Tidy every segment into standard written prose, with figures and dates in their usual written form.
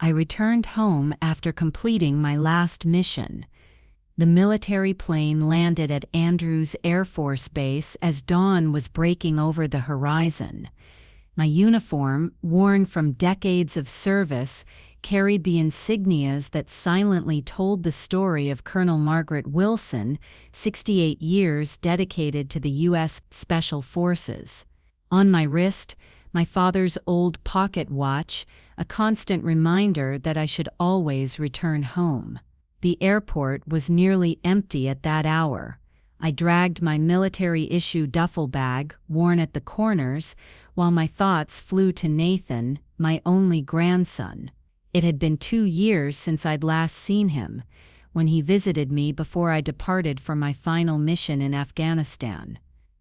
I returned home after completing my last mission. The military plane landed at Andrews Air Force Base as dawn was breaking over the horizon. My uniform, worn from decades of service, carried the insignias that silently told the story of Colonel Margaret Wilson, 68 years dedicated to the U.S. Special Forces. On my wrist, my father's old pocket watch, a constant reminder that I should always return home. The airport was nearly empty at that hour. I dragged my military-issue duffel bag, worn at the corners, while my thoughts flew to Nathan, my only grandson. It had been 2 years since I'd last seen him, when he visited me before I departed for my final mission in Afghanistan.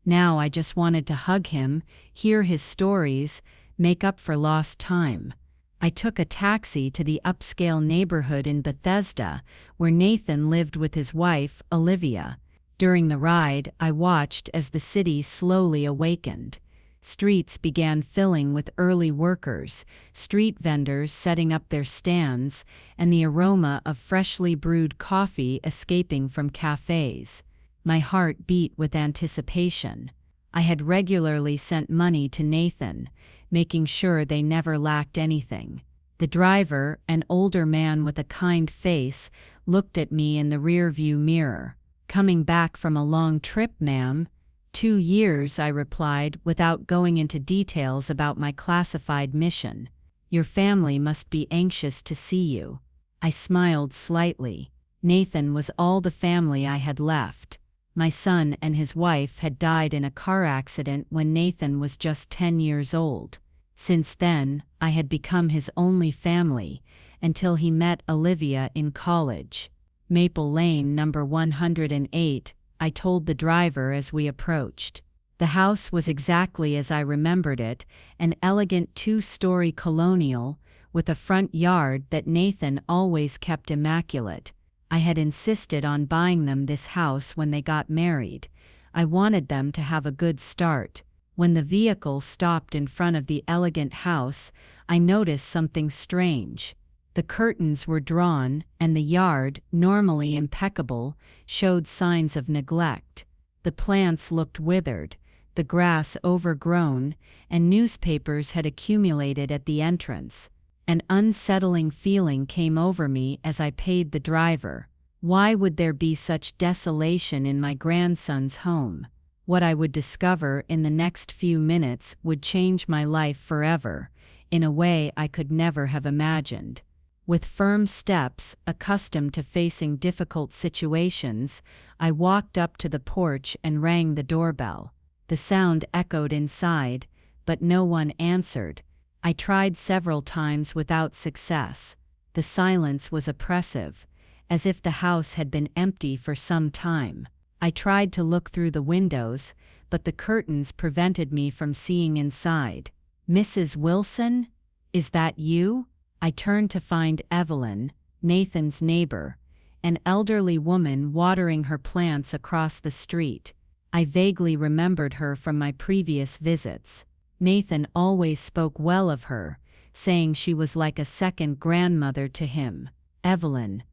Now I just wanted to hug him, hear his stories, make up for lost time. I took a taxi to the upscale neighborhood in Bethesda, where Nathan lived with his wife, Olivia. During the ride, I watched as the city slowly awakened. Streets began filling with early workers, street vendors setting up their stands, and the aroma of freshly brewed coffee escaping from cafes. My heart beat with anticipation. I had regularly sent money to Nathan, making sure they never lacked anything. The driver, an older man with a kind face, looked at me in the rearview mirror. "Coming back from a long trip, ma'am?" "2 years," I replied, without going into details about my classified mission. "Your family must be anxious to see you." I smiled slightly. Nathan was all the family I had left. My son and his wife had died in a car accident when Nathan was just 10 years old. Since then, I had become his only family, until he met Olivia in college. "Maple Lane, number 108, I told the driver as we approached. The house was exactly as I remembered it, an elegant 2-story colonial, with a front yard that Nathan always kept immaculate. I had insisted on buying them this house when they got married. I wanted them to have a good start. When the vehicle stopped in front of the elegant house, I noticed something strange. The curtains were drawn, and the yard, normally impeccable, showed signs of neglect. The plants looked withered, the grass overgrown, and newspapers had accumulated at the entrance. An unsettling feeling came over me as I paid the driver. Why would there be such desolation in my grandson's home? What I would discover in the next few minutes would change my life forever, in a way I could never have imagined. With firm steps, accustomed to facing difficult situations, I walked up to the porch and rang the doorbell. The sound echoed inside, but no one answered. I tried several times without success. The silence was oppressive, as if the house had been empty for some time. I tried to look through the windows, but the curtains prevented me from seeing inside. "Mrs. Wilson? Is that you?" I turned to find Evelyn, Nathan's neighbor, an elderly woman watering her plants across the street. I vaguely remembered her from my previous visits. Nathan always spoke well of her, saying she was like a second grandmother to him. "Evelyn.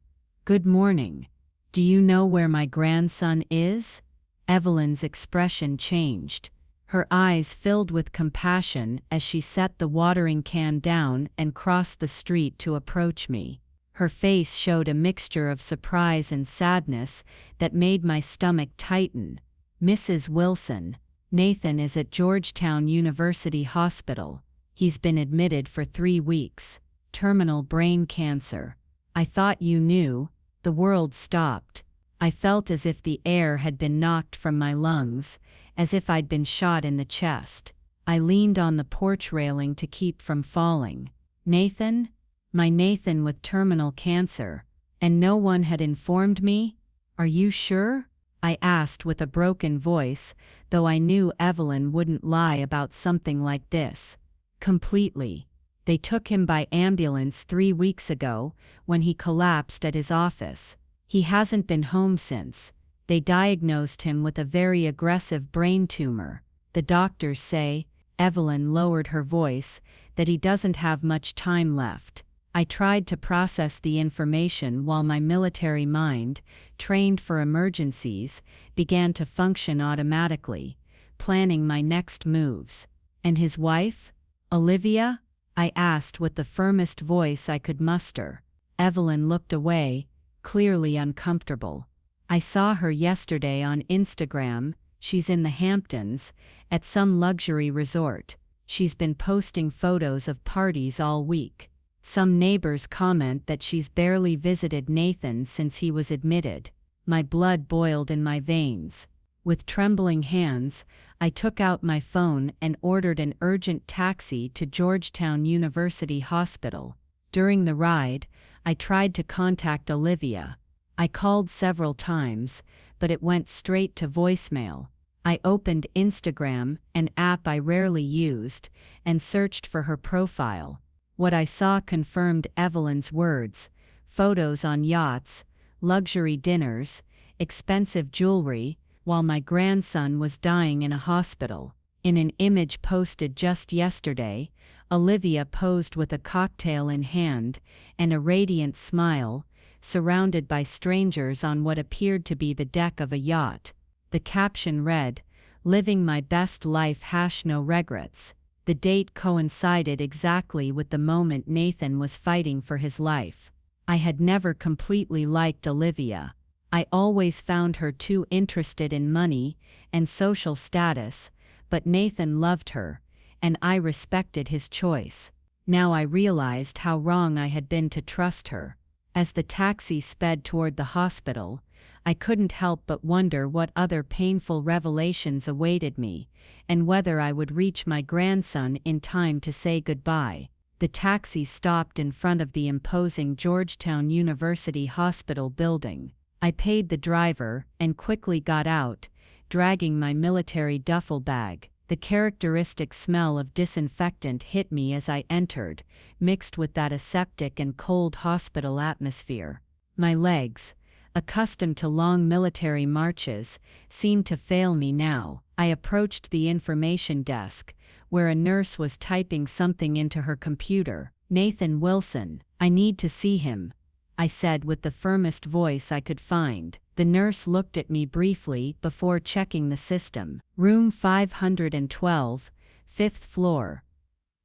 Good morning. Do you know where my grandson is?" Evelyn's expression changed. Her eyes filled with compassion as she set the watering can down and crossed the street to approach me. Her face showed a mixture of surprise and sadness that made my stomach tighten. "Mrs. Wilson, Nathan is at Georgetown University Hospital. He's been admitted for 3 weeks. Terminal brain cancer. I thought you knew." The world stopped. I felt as if the air had been knocked from my lungs, as if I'd been shot in the chest. I leaned on the porch railing to keep from falling. "Nathan? My Nathan with terminal cancer. And no one had informed me? Are you sure?" I asked with a broken voice, though I knew Evelyn wouldn't lie about something like this. "Completely. They took him by ambulance 3 weeks ago, when he collapsed at his office. He hasn't been home since. They diagnosed him with a very aggressive brain tumor. The doctors say," Evelyn lowered her voice, "that he doesn't have much time left. I tried to process the information while my military mind, trained for emergencies, began to function automatically, planning my next moves. And his wife? Olivia? I asked with the firmest voice I could muster. Evelyn looked away, clearly uncomfortable. I saw her yesterday on Instagram. She's in the Hamptons, at some luxury resort. She's been posting photos of parties all week. Some neighbors comment that she's barely visited Nathan since he was admitted. My blood boiled in my veins. With trembling hands, I took out my phone and ordered an urgent taxi to Georgetown University Hospital. During the ride, I tried to contact Olivia. I called several times, but it went straight to voicemail. I opened Instagram, an app I rarely used, and searched for her profile. What I saw confirmed Evelyn's words: photos on yachts, luxury dinners, expensive jewelry, while my grandson was dying in a hospital. In an image posted just yesterday, Olivia posed with a cocktail in hand and a radiant smile, surrounded by strangers on what appeared to be the deck of a yacht. The caption read, "Living my best life # no regrets." The date coincided exactly with the moment Nathan was fighting for his life. I had never completely liked Olivia. I always found her too interested in money and social status, but Nathan loved her, and I respected his choice. Now I realized how wrong I had been to trust her. As the taxi sped toward the hospital, I couldn't help but wonder what other painful revelations awaited me, and whether I would reach my grandson in time to say goodbye. The taxi stopped in front of the imposing Georgetown University Hospital building. I paid the driver and quickly got out, dragging my military duffel bag. The characteristic smell of disinfectant hit me as I entered, mixed with that aseptic and cold hospital atmosphere. My legs, accustomed to long military marches, seemed to fail me now. I approached the information desk, where a nurse was typing something into her computer. "Nathan Wilson, I need to see him," I said with the firmest voice I could find. The nurse looked at me briefly before checking the system. "Room 512, 5th floor,"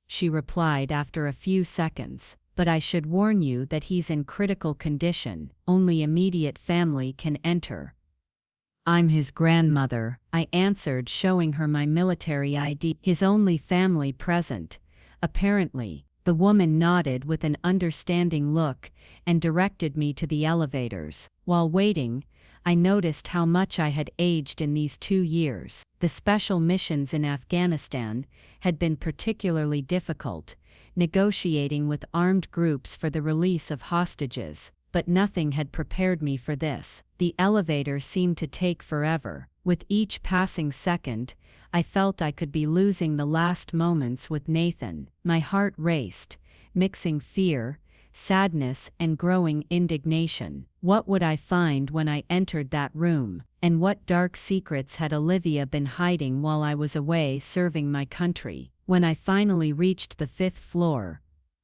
she replied after a few seconds. "But I should warn you that he's in critical condition. Only immediate family can enter." "I'm his grandmother," I answered, showing her my military ID. "His only family present, apparently." The woman nodded with an understanding look and directed me to the elevators. While waiting, I noticed how much I had aged in these 2 years. The special missions in Afghanistan had been particularly difficult, negotiating with armed groups for the release of hostages, but nothing had prepared me for this. The elevator seemed to take forever. With each passing second, I felt I could be losing the last moments with Nathan. My heart raced, mixing fear, sadness, and growing indignation. What would I find when I entered that room? And what dark secrets had Olivia been hiding while I was away serving my country? When I finally reached the 5th floor,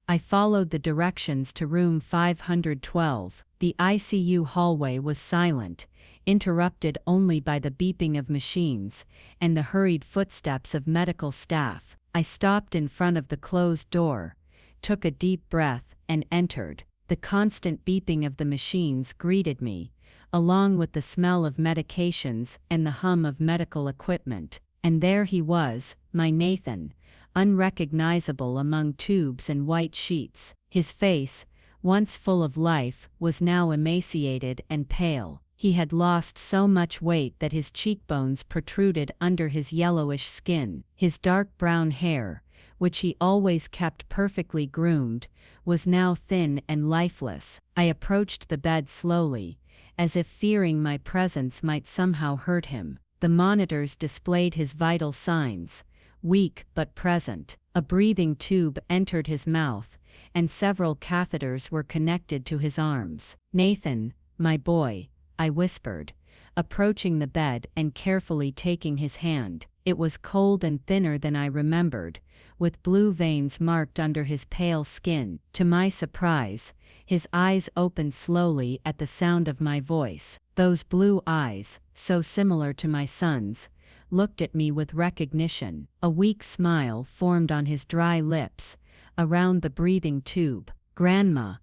I followed the directions to room 512. The ICU hallway was silent, interrupted only by the beeping of machines and the hurried footsteps of medical staff. I stopped in front of the closed door, took a deep breath, and entered. The constant beeping of the machines greeted me, along with the smell of medications and the hum of medical equipment. And there he was, my Nathan, unrecognizable among tubes and white sheets. His face, once full of life, was now emaciated and pale. He had lost so much weight that his cheekbones protruded under his yellowish skin. His dark brown hair, which he always kept perfectly groomed, was now thin and lifeless. I approached the bed slowly, as if fearing my presence might somehow hurt him. The monitors displayed his vital signs, weak but present. A breathing tube entered his mouth, and several catheters were connected to his arms. "Nathan, my boy," I whispered, approaching the bed and carefully taking his hand. It was cold and thinner than I remembered, with blue veins marked under his pale skin. To my surprise, his eyes opened slowly at the sound of my voice. Those blue eyes, so similar to my son's, looked at me with recognition. A weak smile formed on his dry lips, around the breathing tube. "Grandma,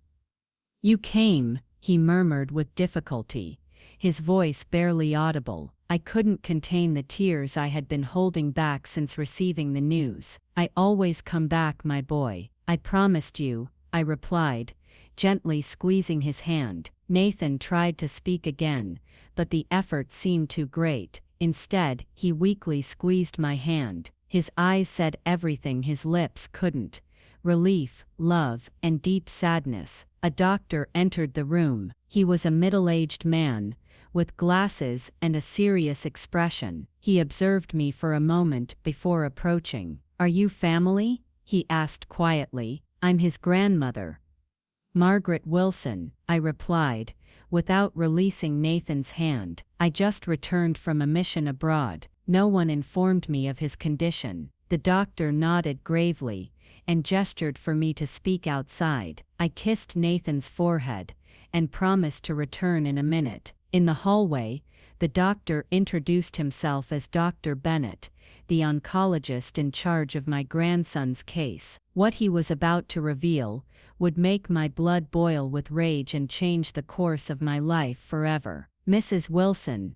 you came," he murmured with difficulty, his voice barely audible. I couldn't contain the tears I had been holding back since receiving the news. "I always come back, my boy. I promised you," I replied, gently squeezing his hand. Nathan tried to speak again, but the effort seemed too great. Instead, he weakly squeezed my hand. His eyes said everything his lips couldn't: relief, love, and deep sadness. A doctor entered the room. He was a middle-aged man, with glasses and a serious expression. He observed me for a moment before approaching. "Are you family?" he asked quietly. "I'm his grandmother, Margaret Wilson," I replied, without releasing Nathan's hand. "I just returned from a mission abroad. No one informed me of his condition." The doctor nodded gravely, and gestured for me to speak outside. I kissed Nathan's forehead, and promised to return in a minute. In the hallway, the doctor introduced himself as Dr. Bennett, the oncologist in charge of my grandson's case. What he was about to reveal would make my blood boil with rage and change the course of my life forever. "Mrs. Wilson,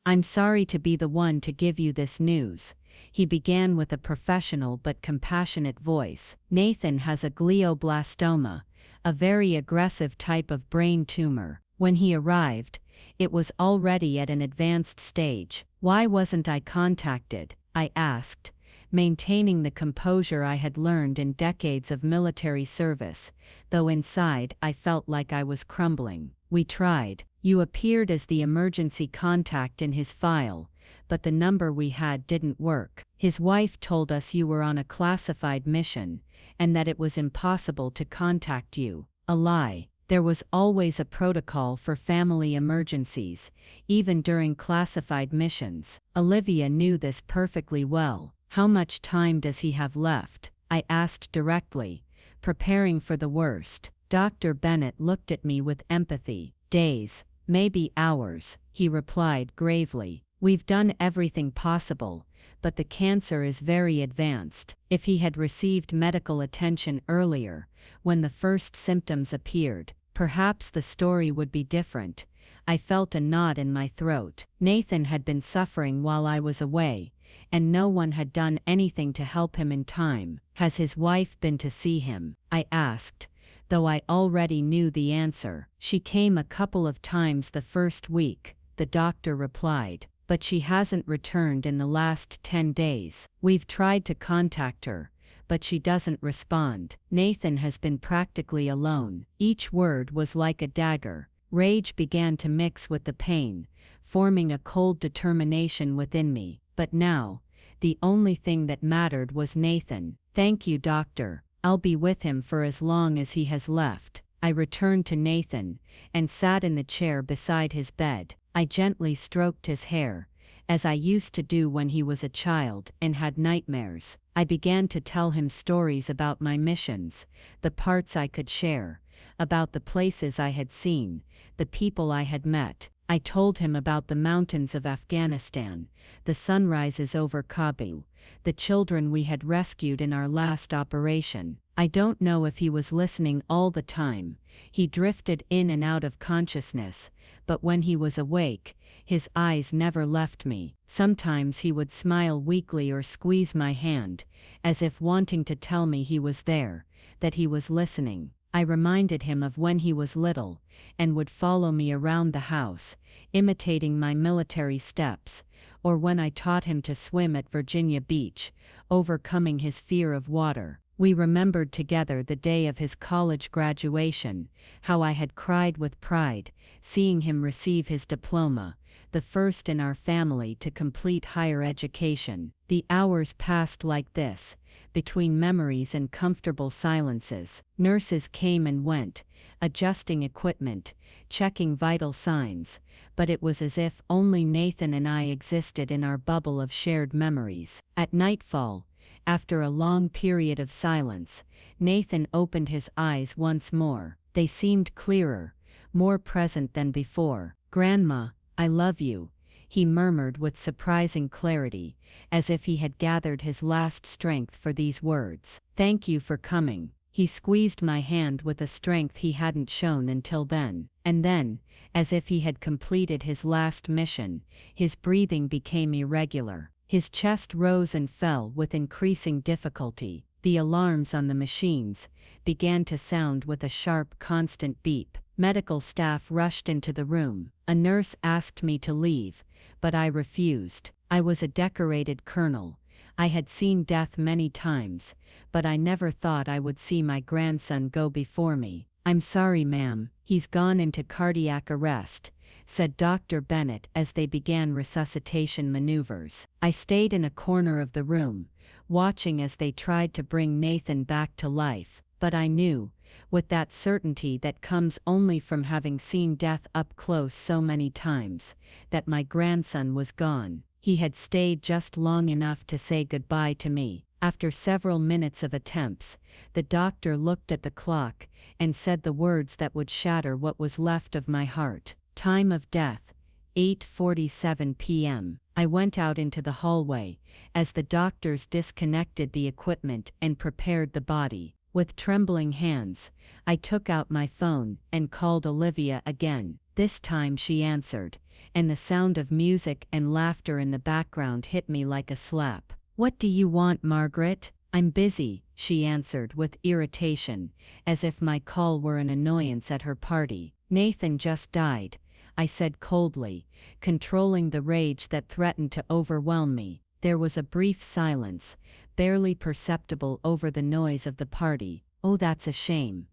I'm sorry to be the one to give you this news," he began with a professional but compassionate voice. "Nathan has a glioblastoma, a very aggressive type of brain tumor. When he arrived, it was already at an advanced stage." "Why wasn't I contacted?" I asked, maintaining the composure I had learned in decades of military service, though inside I felt like I was crumbling. "We tried. You appeared as the emergency contact in his file, but the number we had didn't work. His wife told us you were on a classified mission, and that it was impossible to contact you." A lie. There was always a protocol for family emergencies, even during classified missions. Olivia knew this perfectly well. "How much time does he have left?" I asked directly, preparing for the worst. Dr. Bennett looked at me with empathy. "Days, maybe hours," he replied gravely. "We've done everything possible, but the cancer is very advanced. If he had received medical attention earlier, when the first symptoms appeared, perhaps the story would be different." I felt a knot in my throat. Nathan had been suffering while I was away, and no one had done anything to help him in time. "Has his wife been to see him?" I asked, though I already knew the answer. "She came a couple of times the first week," the doctor replied, "but she hasn't returned in the last 10 days. We've tried to contact her, but she doesn't respond." Nathan has been practically alone. Each word was like a dagger. Rage began to mix with the pain, forming a cold determination within me. But now, the only thing that mattered was Nathan. "Thank you, doctor. I'll be with him for as long as he has left." I returned to Nathan, and sat in the chair beside his bed. I gently stroked his hair, as I used to do when he was a child and had nightmares. I began to tell him stories about my missions, the parts I could share, about the places I had seen, the people I had met. I told him about the mountains of Afghanistan, the sunrises over Kabul, the children we had rescued in our last operation. I don't know if he was listening all the time. He drifted in and out of consciousness, but when he was awake, his eyes never left me. Sometimes he would smile weakly or squeeze my hand, as if wanting to tell me he was there, that he was listening. I reminded him of when he was little, and would follow me around the house, imitating my military steps, or when I taught him to swim at Virginia Beach, overcoming his fear of water. We remembered together the day of his college graduation, how I had cried with pride, seeing him receive his diploma, the first in our family to complete higher education. The hours passed like this, between memories and comfortable silences. Nurses came and went, adjusting equipment, checking vital signs, but it was as if only Nathan and I existed in our bubble of shared memories. At nightfall, after a long period of silence, Nathan opened his eyes once more. They seemed clearer, more present than before. "Grandma, I love you," he murmured with surprising clarity, as if he had gathered his last strength for these words. "Thank you for coming." He squeezed my hand with a strength he hadn't shown until then. And then, as if he had completed his last mission, his breathing became irregular. His chest rose and fell with increasing difficulty. The alarms on the machines began to sound with a sharp, constant beep. Medical staff rushed into the room. A nurse asked me to leave, but I refused. I was a decorated colonel. I had seen death many times, but I never thought I would see my grandson go before me. "I'm sorry, ma'am, he's gone into cardiac arrest," said Dr. Bennett as they began resuscitation maneuvers. I stayed in a corner of the room, watching as they tried to bring Nathan back to life, but I knew, with that certainty that comes only from having seen death up close so many times, that my grandson was gone. He had stayed just long enough to say goodbye to me. After several minutes of attempts, the doctor looked at the clock and said the words that would shatter what was left of my heart. "Time of death, 8:47 p.m. I went out into the hallway, as the doctors disconnected the equipment and prepared the body. With trembling hands, I took out my phone and called Olivia again. This time she answered, and the sound of music and laughter in the background hit me like a slap. "What do you want, Margaret?" "I'm busy," she answered with irritation, as if my call were an annoyance at her party. "Nathan just died," I said coldly, controlling the rage that threatened to overwhelm me. There was a brief silence, barely perceptible over the noise of the party. "Oh, that's a shame.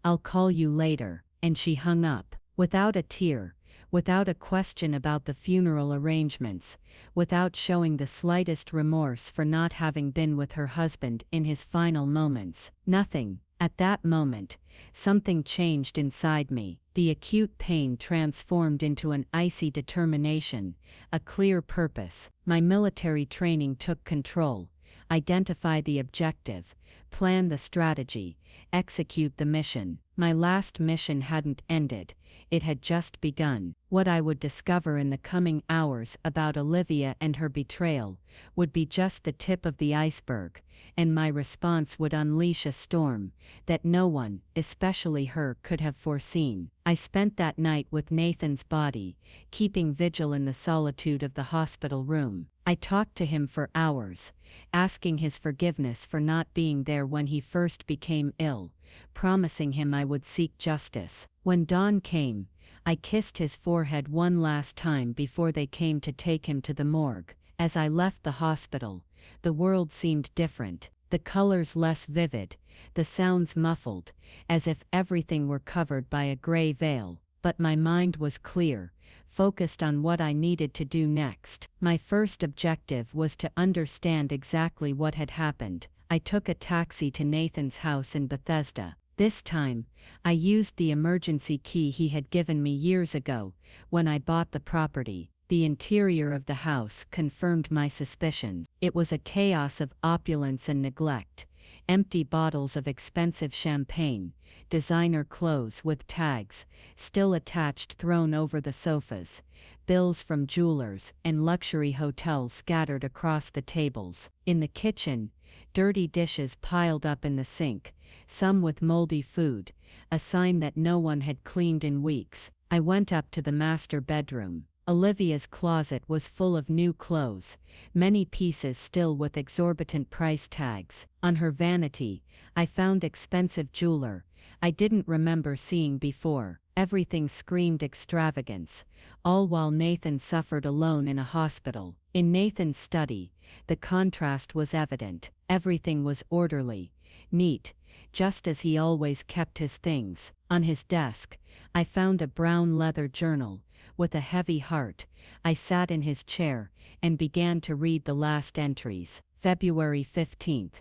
I'll call you later," and she hung up. Without a tear, without a question about the funeral arrangements, without showing the slightest remorse for not having been with her husband in his final moments. Nothing. At that moment, something changed inside me. The acute pain transformed into an icy determination, a clear purpose. My military training took control. Identify the objective, plan the strategy, execute the mission. My last mission hadn't ended, it had just begun. What I would discover in the coming hours about Olivia and her betrayal would be just the tip of the iceberg, and my response would unleash a storm that no one, especially her, could have foreseen. I spent that night with Nathan's body, keeping vigil in the solitude of the hospital room. I talked to him for hours, asking his forgiveness for not being there when he first became ill, promising him I would seek justice. When dawn came, I kissed his forehead one last time before they came to take him to the morgue. As I left the hospital, the world seemed different, the colors less vivid, the sounds muffled, as if everything were covered by a gray veil. But my mind was clear, focused on what I needed to do next. My first objective was to understand exactly what had happened. I took a taxi to Nathan's house in Bethesda. This time, I used the emergency key he had given me years ago, when I bought the property. The interior of the house confirmed my suspicions. It was a chaos of opulence and neglect. Empty bottles of expensive champagne, designer clothes with tags still attached thrown over the sofas, bills from jewelers and luxury hotels scattered across the tables. In the kitchen, dirty dishes piled up in the sink, some with moldy food, a sign that no one had cleaned in weeks. I went up to the master bedroom. Olivia's closet was full of new clothes, many pieces still with exorbitant price tags. On her vanity, I found expensive jewelry I didn't remember seeing before. Everything screamed extravagance, all while Nathan suffered alone in a hospital. In Nathan's study, the contrast was evident. Everything was orderly, neat, just as he always kept his things. On his desk, I found a brown leather journal. With a heavy heart, I sat in his chair and began to read the last entries. February 15th.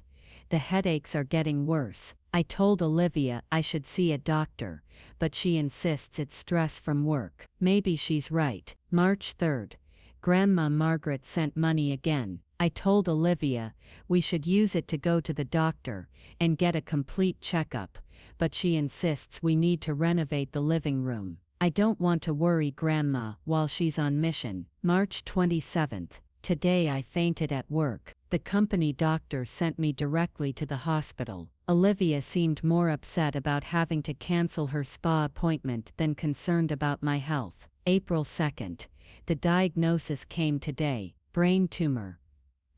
The headaches are getting worse. I told Olivia I should see a doctor, but she insists it's stress from work. Maybe she's right. March 3rd. Grandma Margaret sent money again. I told Olivia we should use it to go to the doctor and get a complete checkup, but she insists we need to renovate the living room. I don't want to worry Grandma while she's on mission. March 27th. Today I fainted at work. The company doctor sent me directly to the hospital. Olivia seemed more upset about having to cancel her spa appointment than concerned about my health. April 2nd. The diagnosis came today. Brain tumor.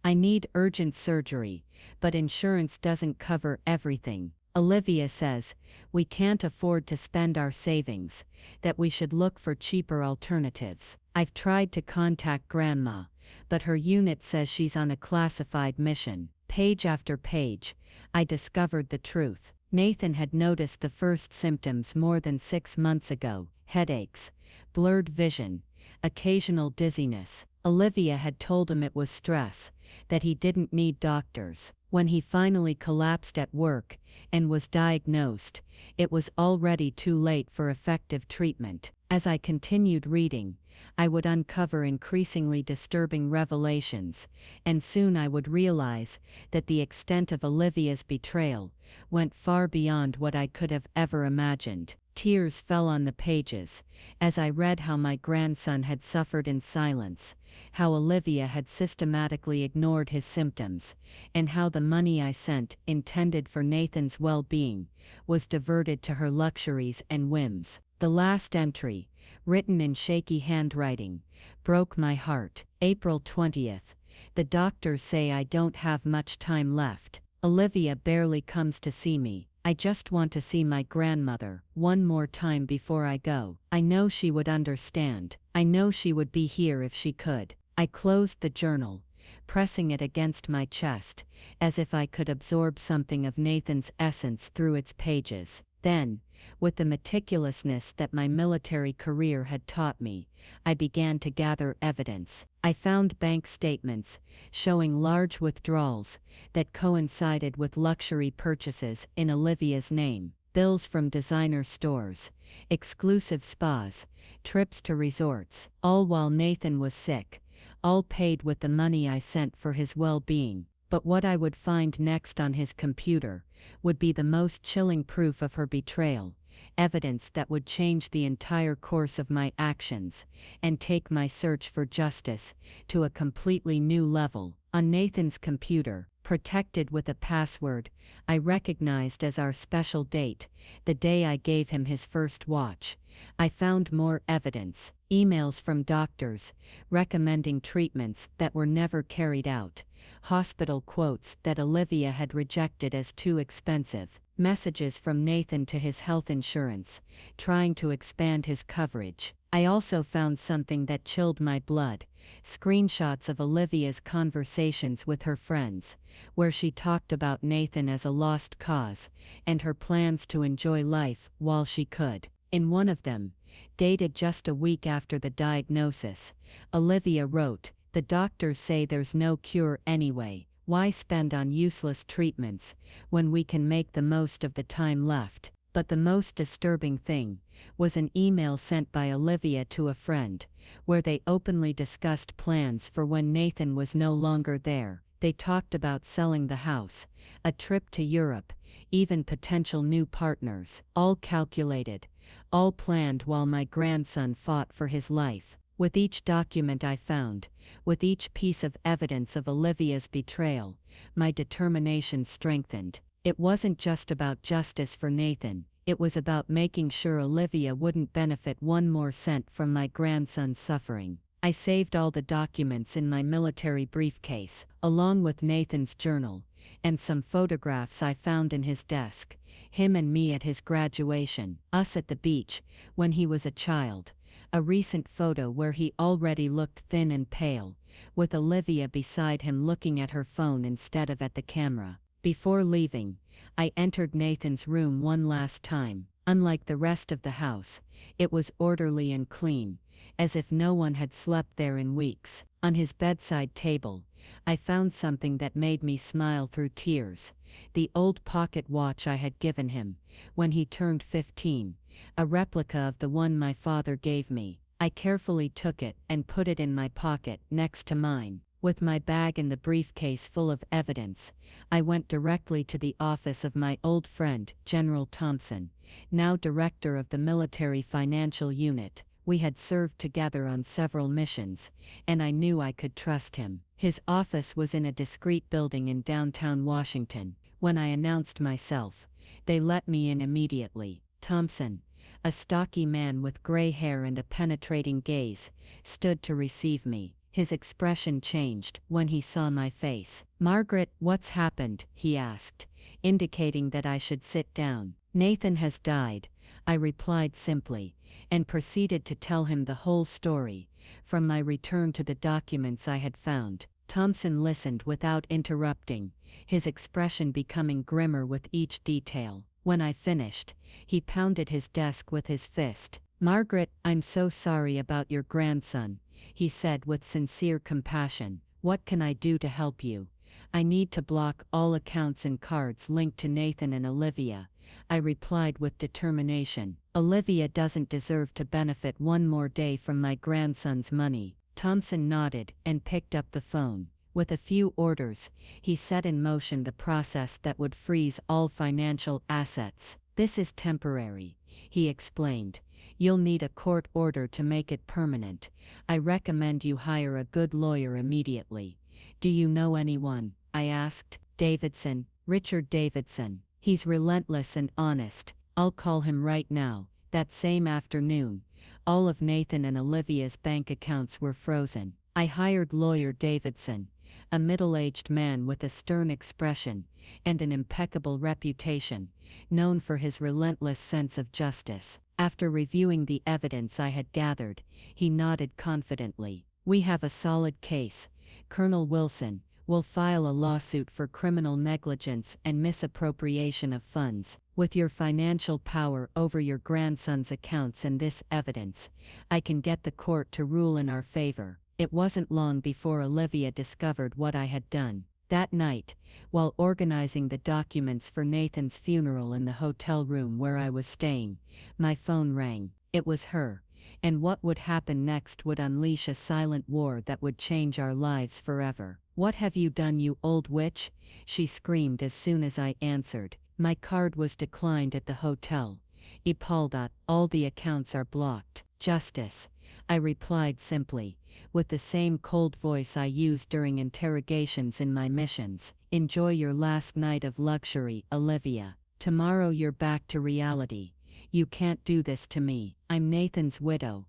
I need urgent surgery, but insurance doesn't cover everything. Olivia says we can't afford to spend our savings, that we should look for cheaper alternatives. I've tried to contact Grandma, but her unit says she's on a classified mission. Page after page, I discovered the truth. Nathan had noticed the first symptoms more than 6 months ago: headaches, blurred vision, occasional dizziness. Olivia had told him it was stress, that he didn't need doctors. When he finally collapsed at work and was diagnosed, it was already too late for effective treatment. As I continued reading, I would uncover increasingly disturbing revelations, and soon I would realize that the extent of Olivia's betrayal went far beyond what I could have ever imagined. Tears fell on the pages as I read how my grandson had suffered in silence, how Olivia had systematically ignored his symptoms, and how the money I sent, intended for Nathan's well-being, was diverted to her luxuries and whims. The last entry, written in shaky handwriting, broke my heart. April 20th. The doctors say I don't have much time left. Olivia barely comes to see me. I just want to see my grandmother one more time before I go. I know she would understand. I know she would be here if she could. I closed the journal, pressing it against my chest, as if I could absorb something of Nathan's essence through its pages. Then, with the meticulousness that my military career had taught me, I began to gather evidence. I found bank statements showing large withdrawals that coincided with luxury purchases in Olivia's name, bills from designer stores, exclusive spas, trips to resorts, all while Nathan was sick, all paid with the money I sent for his well-being. But what I would find next on his computer would be the most chilling proof of her betrayal, evidence that would change the entire course of my actions and take my search for justice to a completely new level. On Nathan's computer, protected with a password I recognized as our special date, the day I gave him his first watch, I found more evidence: emails from doctors recommending treatments that were never carried out, hospital quotes that Olivia had rejected as too expensive, messages from Nathan to his health insurance, trying to expand his coverage. I also found something that chilled my blood: screenshots of Olivia's conversations with her friends, where she talked about Nathan as a lost cause, and her plans to enjoy life while she could. In one of them, dated just a week after the diagnosis, Olivia wrote, "The doctors say there's no cure anyway. Why spend on useless treatments when we can make the most of the time left?" But the most disturbing thing was an email sent by Olivia to a friend, where they openly discussed plans for when Nathan was no longer there. They talked about selling the house, a trip to Europe, even potential new partners, all calculated, all planned while my grandson fought for his life. With each document I found, with each piece of evidence of Olivia's betrayal, my determination strengthened. It wasn't just about justice for Nathan, it was about making sure Olivia wouldn't benefit one more cent from my grandson's suffering. I saved all the documents in my military briefcase, along with Nathan's journal, and some photographs I found in his desk: him and me at his graduation, us at the beach when he was a child, a recent photo where he already looked thin and pale, with Olivia beside him looking at her phone instead of at the camera. Before leaving, I entered Nathan's room one last time. Unlike the rest of the house, it was orderly and clean, as if no one had slept there in weeks. On his bedside table, I found something that made me smile through tears: the old pocket watch I had given him when he turned 15, a replica of the one my father gave me. I carefully took it and put it in my pocket next to mine. With my bag and the briefcase full of evidence, I went directly to the office of my old friend, General Thompson, now director of the Military Financial Unit. We had served together on several missions, and I knew I could trust him. His office was in a discreet building in downtown Washington. When I announced myself, they let me in immediately. Thompson, a stocky man with gray hair and a penetrating gaze, stood to receive me. His expression changed when he saw my face. "Margaret, what's happened?" he asked, indicating that I should sit down. "Nathan has died," I replied simply, and proceeded to tell him the whole story, from my return to the documents I had found. Thompson listened without interrupting, his expression becoming grimmer with each detail. When I finished, he pounded his desk with his fist. "Margaret, I'm so sorry about your grandson," he said with sincere compassion. "What can I do to help you?" "I need to block all accounts and cards linked to Nathan and Olivia," I replied with determination. "Olivia doesn't deserve to benefit one more day from my grandson's money." Thompson nodded and picked up the phone. With a few orders, he set in motion the process that would freeze all financial assets. "This is temporary," he explained. "You'll need a court order to make it permanent. I recommend you hire a good lawyer immediately." "Do you know anyone?" I asked. "Davidson, Richard Davidson. He's relentless and honest. I'll call him right now." That same afternoon, all of Nathan and Olivia's bank accounts were frozen. I hired lawyer Davidson, a middle-aged man with a stern expression and an impeccable reputation, known for his relentless sense of justice. After reviewing the evidence I had gathered, he nodded confidently. "We have a solid case. Colonel Wilson will file a lawsuit for criminal negligence and misappropriation of funds. With your financial power over your grandson's accounts and this evidence, I can get the court to rule in our favor." It wasn't long before Olivia discovered what I had done. That night, while organizing the documents for Nathan's funeral in the hotel room where I was staying, my phone rang. It was her, and what would happen next would unleash a silent war that would change our lives forever. "What have you done, you old witch?" she screamed as soon as I answered. "My card was declined at the hotel. Ipalda, all the accounts are blocked." "Justice," I replied simply, with the same cold voice I used during interrogations in my missions. "Enjoy your last night of luxury, Olivia. Tomorrow you're back to reality. You can't do this to me. I'm Nathan's widow.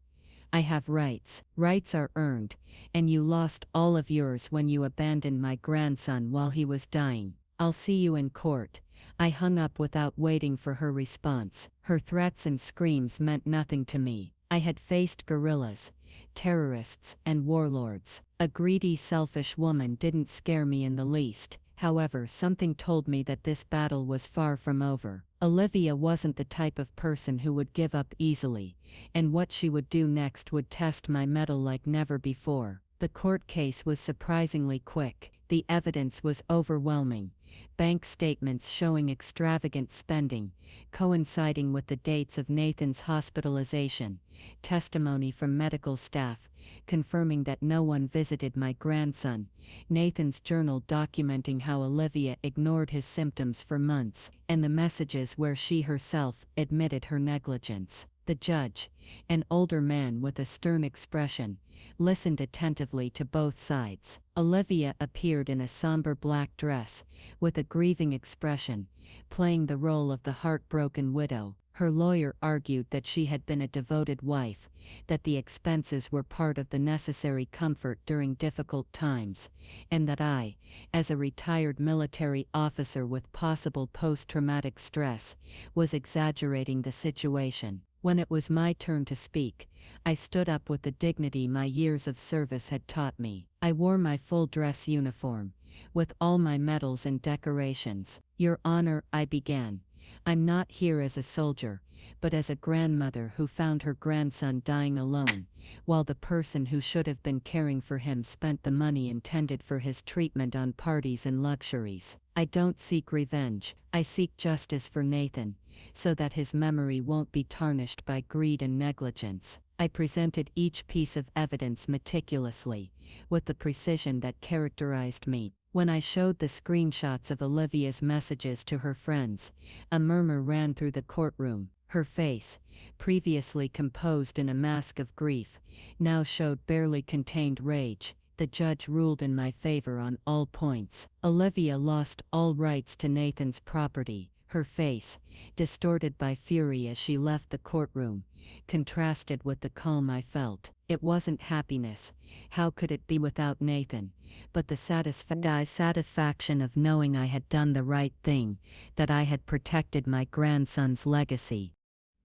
I have rights. Rights are earned, and you lost all of yours when you abandoned my grandson while he was dying. I'll see you in court." I hung up without waiting for her response. Her threats and screams meant nothing to me. I had faced guerrillas, terrorists, and warlords. A greedy, selfish woman didn't scare me in the least. However, something told me that this battle was far from over. Olivia wasn't the type of person who would give up easily, and what she would do next would test my mettle like never before. The court case was surprisingly quick. The evidence was overwhelming. Bank statements showing extravagant spending, coinciding with the dates of Nathan's hospitalization, testimony from medical staff, confirming that no one visited my grandson, Nathan's journal documenting how Olivia ignored his symptoms for months, and the messages where she herself admitted her negligence. The judge, an older man with a stern expression, listened attentively to both sides. Olivia appeared in a somber black dress, with a grieving expression, playing the role of the heartbroken widow. Her lawyer argued that she had been a devoted wife, that the expenses were part of the necessary comfort during difficult times, and that I, as a retired military officer with possible post-traumatic stress, was exaggerating the situation. When it was my turn to speak, I stood up with the dignity my years of service had taught me. I wore my full dress uniform, with all my medals and decorations. "Your Honor," I began, "I'm not here as a soldier, but as a grandmother who found her grandson dying alone, while the person who should have been caring for him spent the money intended for his treatment on parties and luxuries. I don't seek revenge, I seek justice for Nathan, so that his memory won't be tarnished by greed and negligence." I presented each piece of evidence meticulously, with the precision that characterized me. When I showed the screenshots of Olivia's messages to her friends, a murmur ran through the courtroom. Her face, previously composed in a mask of grief, now showed barely contained rage. The judge ruled in my favor on all points. Olivia lost all rights to Nathan's property. Her face, distorted by fury as she left the courtroom, contrasted with the calm I felt. It wasn't happiness, how could it be without Nathan, but the satisfaction of knowing I had done the right thing, that I had protected my grandson's legacy.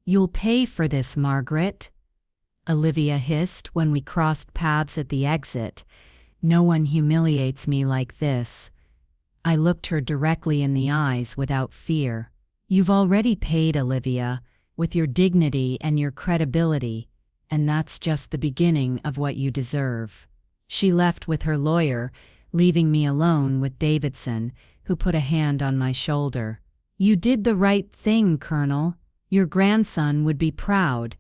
"You'll pay for this, Margaret," Olivia hissed when we crossed paths at the exit. "No one humiliates me like this." I looked her directly in the eyes without fear. "You've already paid, Olivia, with your dignity and your credibility, and that's just the beginning of what you deserve." She left with her lawyer, leaving me alone with Davidson, who put a hand on my shoulder. "You did the right thing, Colonel. Your grandson would be proud."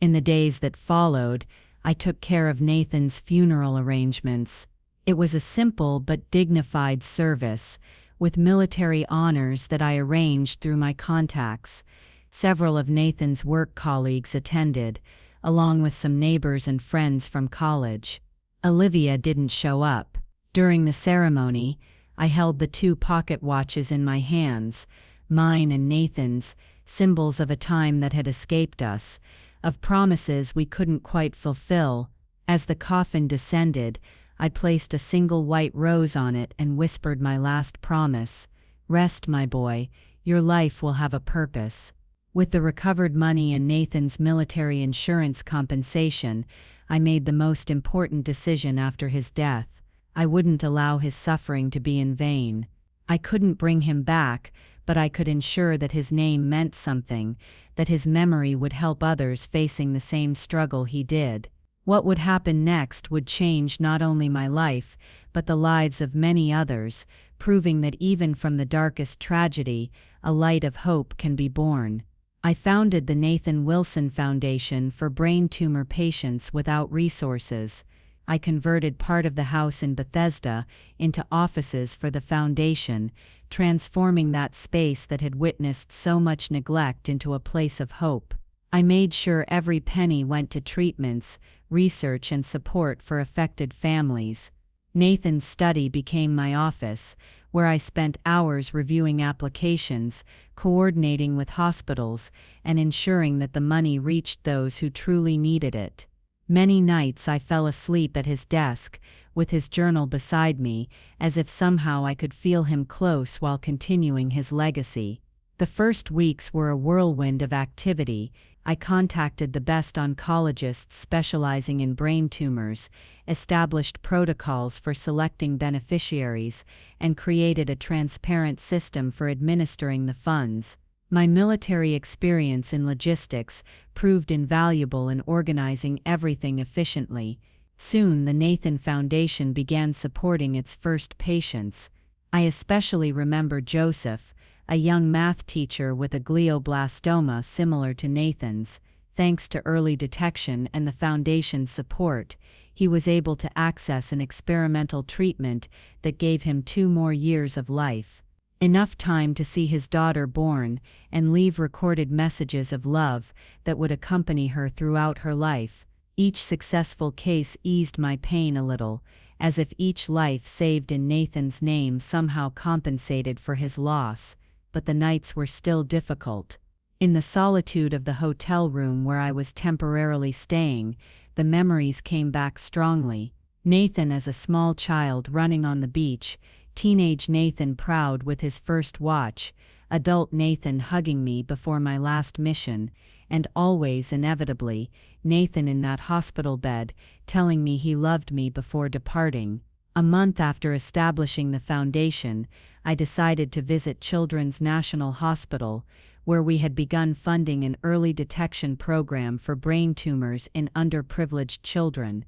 In the days that followed, I took care of Nathan's funeral arrangements. It was a simple but dignified service, with military honors that I arranged through my contacts. Several of Nathan's work colleagues attended, along with some neighbors and friends from college. Olivia didn't show up. During the ceremony, I held the 2 pocket watches in my hands, mine and Nathan's, symbols of a time that had escaped us, of promises we couldn't quite fulfill. As the coffin descended, I placed a single white rose on it and whispered my last promise. "Rest, my boy, your life will have a purpose." With the recovered money and Nathan's military insurance compensation, I made the most important decision after his death. I wouldn't allow his suffering to be in vain. I couldn't bring him back, but I could ensure that his name meant something, that his memory would help others facing the same struggle he did. What would happen next would change not only my life, but the lives of many others, proving that even from the darkest tragedy, a light of hope can be born. I founded the Nathan Wilson Foundation for brain tumor patients without resources. I converted part of the house in Bethesda into offices for the foundation, transforming that space that had witnessed so much neglect into a place of hope. I made sure every penny went to treatments, research, and support for affected families. Nathan's study became my office, where I spent hours reviewing applications, coordinating with hospitals, and ensuring that the money reached those who truly needed it. Many nights I fell asleep at his desk, with his journal beside me, as if somehow I could feel him close while continuing his legacy. The first weeks were a whirlwind of activity. I contacted the best oncologists specializing in brain tumors, established protocols for selecting beneficiaries, and created a transparent system for administering the funds. My military experience in logistics proved invaluable in organizing everything efficiently. Soon the Nathan Foundation began supporting its first patients. I especially remember Joseph, a young math teacher with a glioblastoma similar to Nathan's. Thanks to early detection and the Foundation's support, he was able to access an experimental treatment that gave him 2 more years of life. Enough time to see his daughter born and leave recorded messages of love that would accompany her throughout her life. Each successful case eased my pain a little, as if each life saved in Nathan's name somehow compensated for his loss. But the nights were still difficult. In the solitude of the hotel room where I was temporarily staying, the memories came back strongly. Nathan as a small child running on the beach, teenage Nathan proud with his first watch, adult Nathan hugging me before my last mission, and always, inevitably, Nathan in that hospital bed, telling me he loved me before departing. A month after establishing the foundation, I decided to visit Children's National Hospital, where we had begun funding an early detection program for brain tumors in underprivileged children.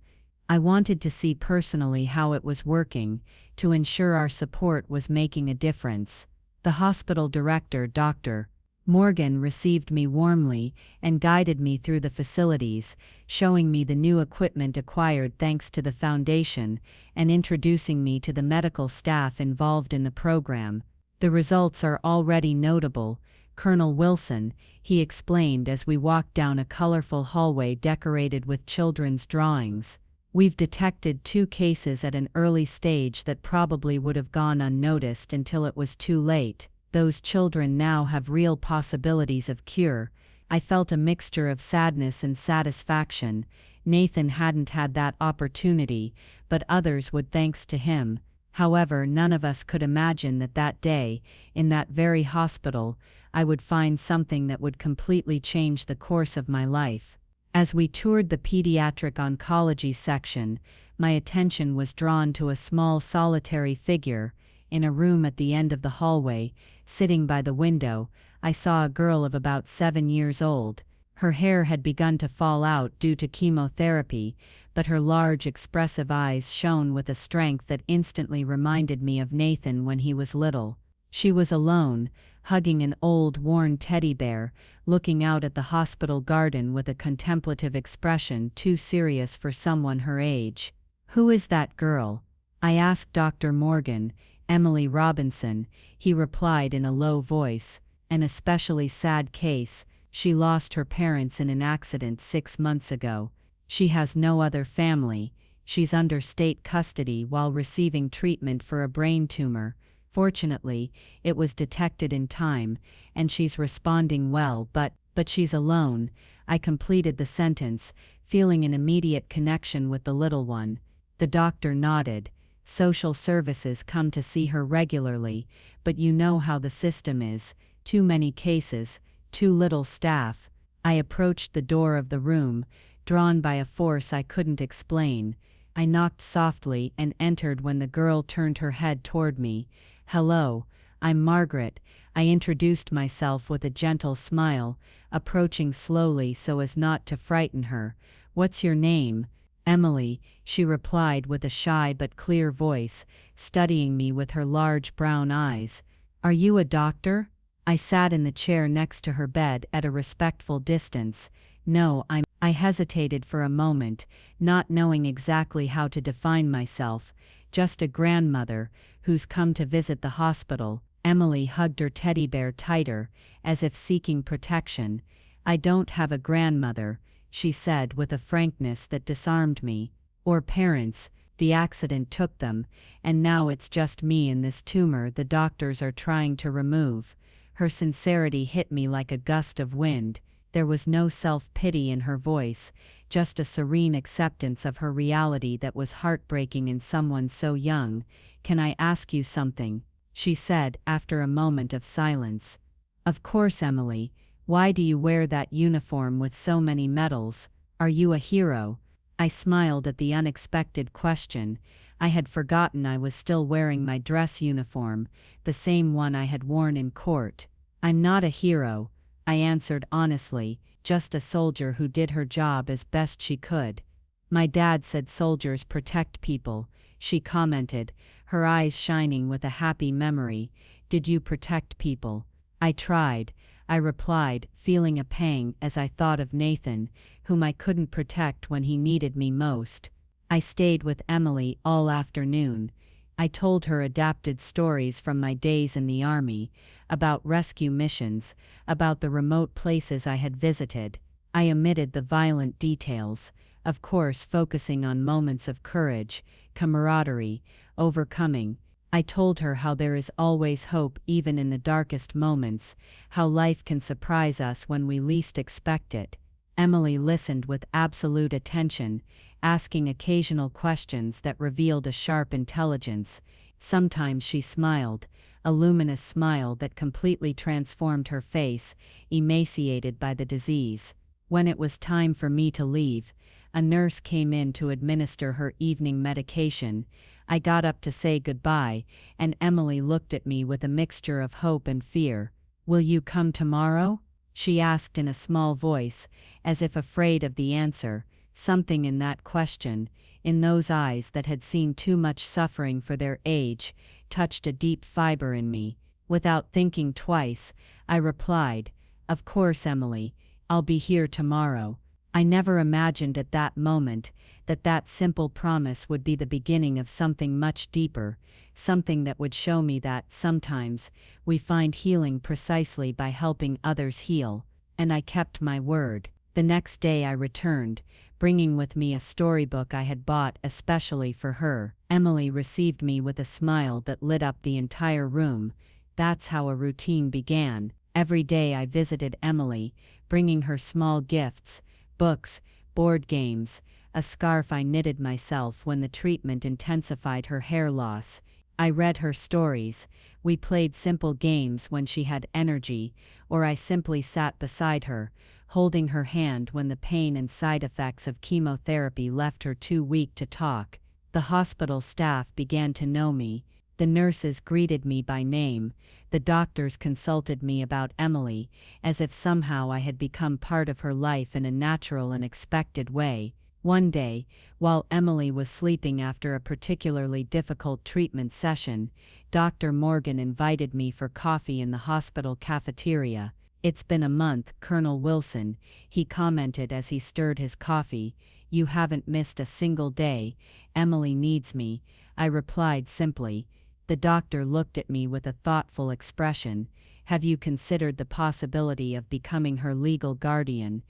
I wanted to see personally how it was working, to ensure our support was making a difference. The hospital director, Dr. Morgan, received me warmly and guided me through the facilities, showing me the new equipment acquired thanks to the foundation and introducing me to the medical staff involved in the program. The results are already notable, Colonel Wilson, he explained as we walked down a colorful hallway decorated with children's drawings. We've detected 2 cases at an early stage that probably would have gone unnoticed until it was too late. Those children now have real possibilities of cure. I felt a mixture of sadness and satisfaction. Nathan hadn't had that opportunity, but others would thanks to him. However, none of us could imagine that that day, in that very hospital, I would find something that would completely change the course of my life. As we toured the pediatric oncology section, my attention was drawn to a small solitary figure. In a room at the end of the hallway, sitting by the window, I saw a girl of about 7 years old. Her hair had begun to fall out due to chemotherapy, but her large expressive eyes shone with a strength that instantly reminded me of Nathan when he was little. She was alone, hugging an old, worn teddy bear, looking out at the hospital garden with a contemplative expression too serious for someone her age. "Who is that girl?" I asked Dr. Morgan. "Emily Robinson," he replied in a low voice. "An especially sad case. She lost her parents in an accident 6 months ago. She has no other family. She's under state custody while receiving treatment for a brain tumor. Fortunately, it was detected in time, and she's responding well, but she's alone." I completed the sentence, feeling an immediate connection with the little one. The doctor nodded. "Social services come to see her regularly, but you know how the system is. Too many cases, too little staff." I approached the door of the room, drawn by a force I couldn't explain. I knocked softly and entered when the girl turned her head toward me. "Hello, I'm Margaret," I introduced myself with a gentle smile, approaching slowly so as not to frighten her. "What's your name?" "Emily," she replied with a shy but clear voice, studying me with her large brown eyes. "Are you a doctor?" I sat in the chair next to her bed at a respectful distance. "No, I hesitated for a moment, not knowing exactly how to define myself. "Just a grandmother, who's come to visit the hospital." Emily hugged her teddy bear tighter, as if seeking protection. "I don't have a grandmother," she said with a frankness that disarmed me. "Or parents. The accident took them, and now it's just me and this tumor the doctors are trying to remove." Her sincerity hit me like a gust of wind. There was no self-pity in her voice, just a serene acceptance of her reality that was heartbreaking in someone so young. "Can I ask you something?" she said after a moment of silence. "Of course, Emily. Why do you wear that uniform with so many medals? Are you a hero?" I smiled at the unexpected question. I had forgotten I was still wearing my dress uniform, the same one I had worn in court. "I'm not a hero," I answered honestly, "just a soldier who did her job as best she could." "My dad said soldiers protect people," she commented, her eyes shining with a happy memory. "Did you protect people?" "I tried," I replied, feeling a pang as I thought of Nathan, whom I couldn't protect when he needed me most. I stayed with Emily all afternoon. I told her adapted stories from my days in the army, about rescue missions, about the remote places I had visited. I omitted the violent details, of course focusing on moments of courage, camaraderie, overcoming. I told her how there is always hope even in the darkest moments, how life can surprise us when we least expect it. Emily listened with absolute attention, asking occasional questions that revealed a sharp intelligence. Sometimes she smiled, a luminous smile that completely transformed her face, emaciated by the disease. When it was time for me to leave, a nurse came in to administer her evening medication. I got up to say goodbye, and Emily looked at me with a mixture of hope and fear. "Will you come tomorrow?" she asked in a small voice, as if afraid of the answer. Something in that question, in those eyes that had seen too much suffering for their age, touched a deep fiber in me. Without thinking twice, I replied, "Of course, Emily, I'll be here tomorrow." I never imagined at that moment that that simple promise would be the beginning of something much deeper, something that would show me that, sometimes, we find healing precisely by helping others heal. And I kept my word. The next day I returned, bringing with me a storybook I had bought especially for her. Emily received me with a smile that lit up the entire room. That's how a routine began. Every day I visited Emily, bringing her small gifts, books, board games, a scarf I knitted myself when the treatment intensified her hair loss. I read her stories, we played simple games when she had energy, or I simply sat beside her, holding her hand when the pain and side effects of chemotherapy left her too weak to talk. The hospital staff began to know me. The nurses greeted me by name, the doctors consulted me about Emily, as if somehow I had become part of her life in a natural and expected way. One day, while Emily was sleeping after a particularly difficult treatment session, Dr. Morgan invited me for coffee in the hospital cafeteria. "It's been a month, Colonel Wilson," he commented as he stirred his coffee. "You haven't missed a single day. Emily needs me," I replied simply. The doctor looked at me with a thoughtful expression. "Have you considered the possibility of becoming her legal guardian?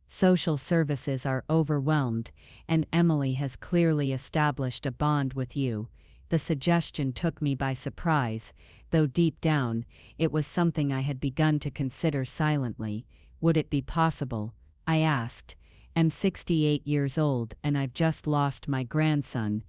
Social services are overwhelmed, and Emily has clearly established a bond with you." The suggestion took me by surprise, though deep down, it was something I had begun to consider silently. "Would it be possible?" I asked. "I'm 68 years old and I've just lost my grandson.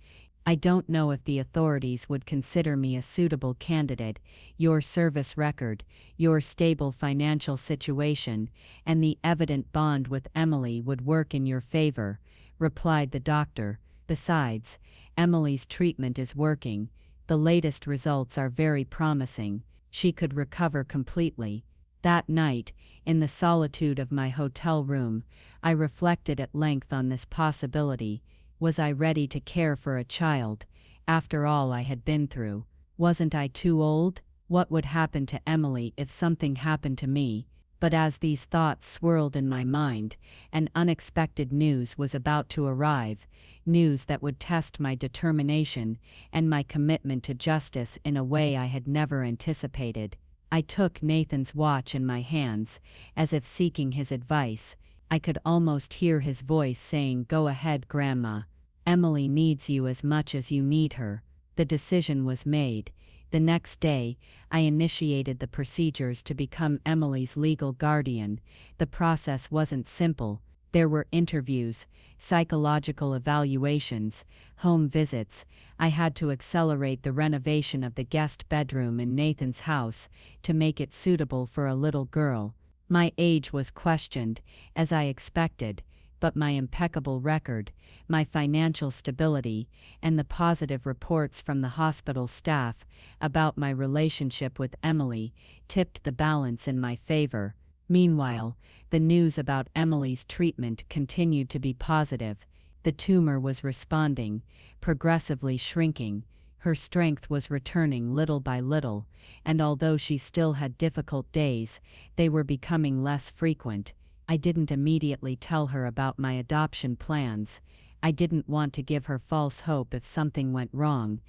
I don't know if the authorities would consider me a suitable candidate. Your service record, your stable financial situation, and the evident bond with Emily would work in your favor," replied the doctor. "Besides, Emily's treatment is working. The latest results are very promising. She could recover completely." That night, in the solitude of my hotel room, I reflected at length on this possibility. Was I ready to care for a child, after all I had been through? Wasn't I too old? What would happen to Emily if something happened to me? But as these thoughts swirled in my mind, an unexpected news was about to arrive, news that would test my determination and my commitment to justice in a way I had never anticipated. I took Nathan's watch in my hands, as if seeking his advice. I could almost hear his voice saying, "Go ahead, Grandma. Emily needs you as much as you need her." The decision was made. The next day, I initiated the procedures to become Emily's legal guardian. The process wasn't simple. There were interviews, psychological evaluations, home visits. I had to accelerate the renovation of the guest bedroom in Nathan's house to make it suitable for a little girl. My age was questioned, as I expected, but my impeccable record, my financial stability, and the positive reports from the hospital staff about my relationship with Emily tipped the balance in my favor. Meanwhile, the news about Emily's treatment continued to be positive. The tumor was responding, progressively shrinking. Her strength was returning little by little, and although she still had difficult days, they were becoming less frequent. I didn't immediately tell her about my adoption plans. I didn't want to give her false hope if something went wrong.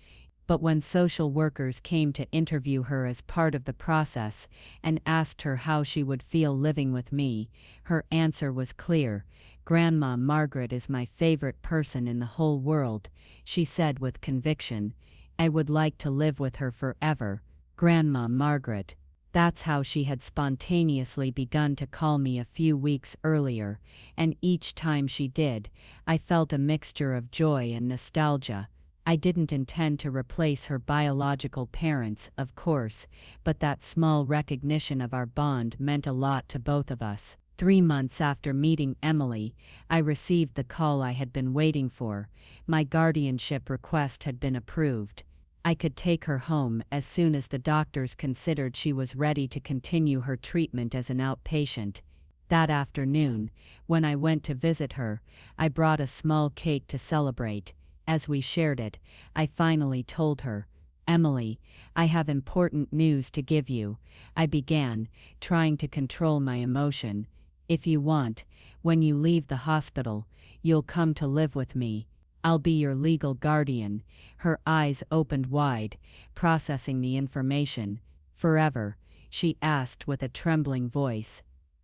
But when social workers came to interview her as part of the process and asked her how she would feel living with me, her answer was clear. "Grandma Margaret is my favorite person in the whole world," she said with conviction. "I would like to live with her forever." Grandma Margaret. That's how she had spontaneously begun to call me a few weeks earlier, and each time she did, I felt a mixture of joy and nostalgia. I didn't intend to replace her biological parents, of course, but that small recognition of our bond meant a lot to both of us. 3 months after meeting Emily, I received the call I had been waiting for. My guardianship request had been approved. I could take her home as soon as the doctors considered she was ready to continue her treatment as an outpatient. That afternoon, when I went to visit her, I brought a small cake to celebrate. As we shared it, I finally told her, "Emily, I have important news to give you," I began, trying to control my emotion. "If you want, when you leave the hospital, you'll come to live with me. I'll be your legal guardian." Her eyes opened wide, processing the information. "Forever?" she asked with a trembling voice.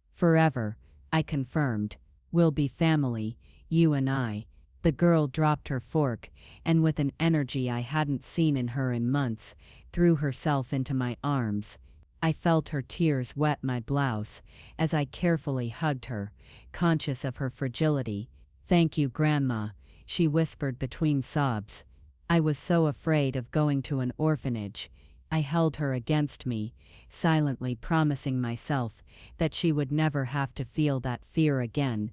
"Forever," I confirmed. "We'll be family, you and I." The girl dropped her fork, and with an energy I hadn't seen in her in months, threw herself into my arms. I felt her tears wet my blouse as I carefully hugged her, conscious of her fragility. "Thank you, Grandma," she whispered between sobs. I was so afraid of going to an orphanage. I held her against me, silently promising myself that she would never have to feel that fear again.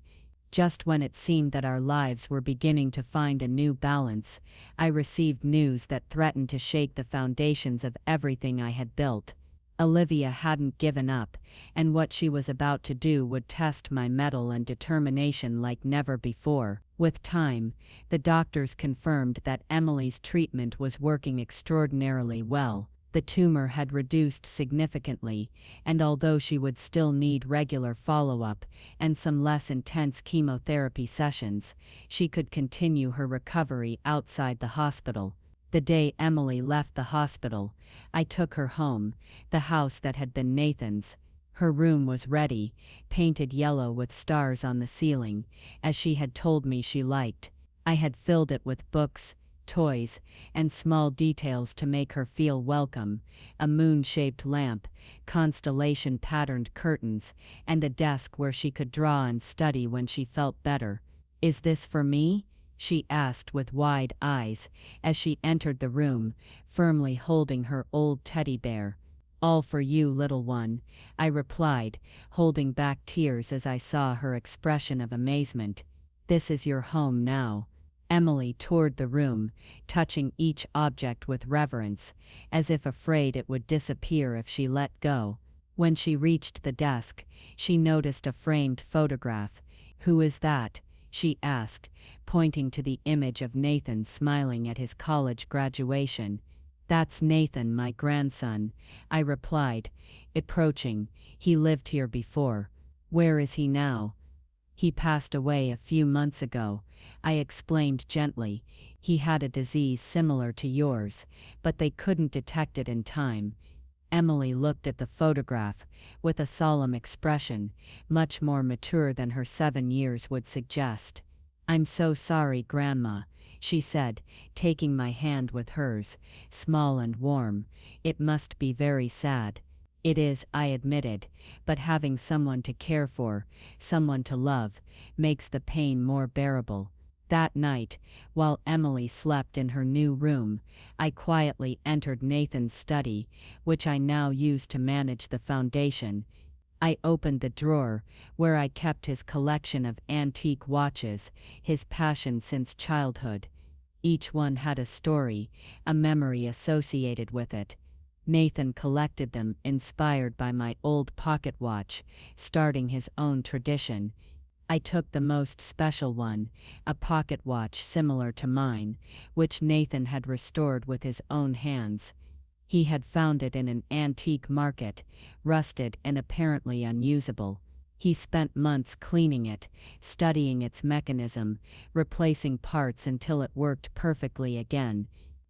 Just when it seemed that our lives were beginning to find a new balance, I received news that threatened to shake the foundations of everything I had built. Olivia hadn't given up, and what she was about to do would test my mettle and determination like never before. With time, the doctors confirmed that Emily's treatment was working extraordinarily well. The tumor had reduced significantly, and although she would still need regular follow-up and some less intense chemotherapy sessions, she could continue her recovery outside the hospital. The day Emily left the hospital, I took her home, the house that had been Nathan's. Her room was ready, painted yellow with stars on the ceiling, as she had told me she liked. I had filled it with books, toys, and small details to make her feel welcome: a moon-shaped lamp, constellation-patterned curtains, and a desk where she could draw and study when she felt better. "Is this for me?" she asked with wide eyes, as she entered the room, firmly holding her old teddy bear. "All for you, little one," I replied, holding back tears as I saw her expression of amazement. "This is your home now." Emily toured the room, touching each object with reverence, as if afraid it would disappear if she let go. When she reached the desk, she noticed a framed photograph. "Who is that?" she asked, pointing to the image of Nathan smiling at his college graduation. "That's Nathan, my grandson," I replied, approaching. "He lived here before." "Where is he now?" "He passed away a few months ago," I explained gently. "He had a disease similar to yours, but they couldn't detect it in time." Emily looked at the photograph with a solemn expression, much more mature than her 7 years would suggest. "I'm so sorry, Grandma," she said, taking my hand with hers, small and warm. "It must be very sad." "It is," I admitted, "but having someone to care for, someone to love, makes the pain more bearable." That night, while Emily slept in her new room, I quietly entered Nathan's study, which I now use to manage the foundation. I opened the drawer, where I kept his collection of antique watches, his passion since childhood. Each one had a story, a memory associated with it. Nathan collected them inspired by my old pocket watch, starting his own tradition. I took the most special one, a pocket watch similar to mine, which Nathan had restored with his own hands. He had found it in an antique market, rusted and apparently unusable. He spent months cleaning it, studying its mechanism, replacing parts until it worked perfectly again.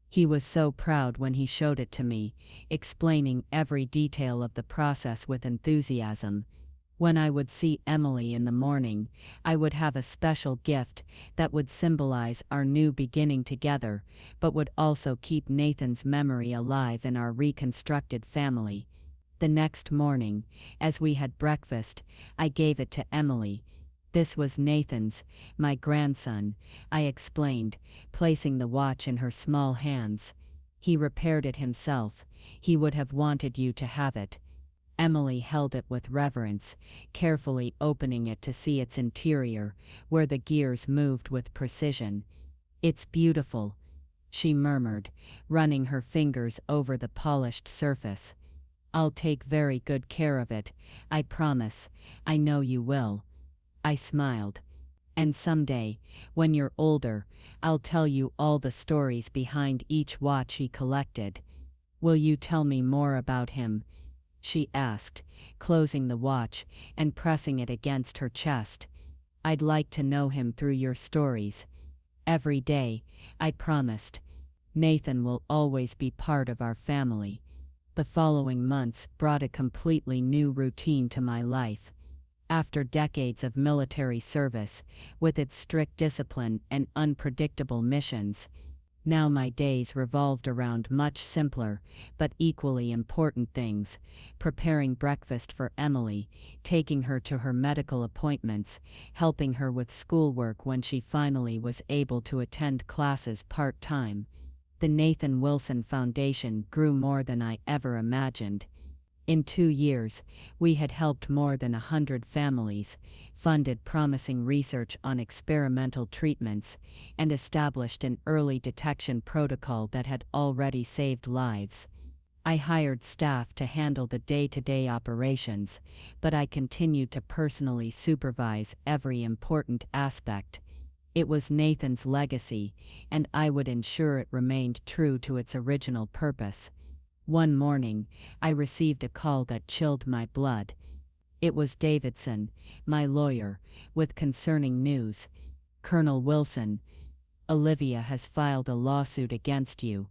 He was so proud when he showed it to me, explaining every detail of the process with enthusiasm. When I would see Emily in the morning, I would have a special gift that would symbolize our new beginning together, but would also keep Nathan's memory alive in our reconstructed family. The next morning, as we had breakfast, I gave it to Emily. "This was Nathan's, my grandson," I explained, placing the watch in her small hands. "He repaired it himself. He would have wanted you to have it." Emily held it with reverence, carefully opening it to see its interior, where the gears moved with precision. "It's beautiful," she murmured, running her fingers over the polished surface. "I'll take very good care of it, I promise. I know you will." I smiled. "And someday, when you're older, I'll tell you all the stories behind each watch he collected." "Will you tell me more about him?" she asked, closing the watch and pressing it against her chest. "I'd like to know him through your stories." "Every day," I promised. "Nathan will always be part of our family." The following months brought a completely new routine to my life. After decades of military service, with its strict discipline and unpredictable missions, now my days revolved around much simpler, but equally important things: preparing breakfast for Emily, taking her to her medical appointments, helping her with schoolwork when she finally was able to attend classes part-time. The Nathan Wilson Foundation grew more than I ever imagined. In 2 years, we had helped more than 100 families, funded promising research on experimental treatments, and established an early detection protocol that had already saved lives. I hired staff to handle the day-to-day operations, but I continued to personally supervise every important aspect. It was Nathan's legacy, and I would ensure it remained true to its original purpose. One morning, I received a call that chilled my blood. It was Davidson, my lawyer, with concerning news. "Colonel Wilson, Olivia has filed a lawsuit against you.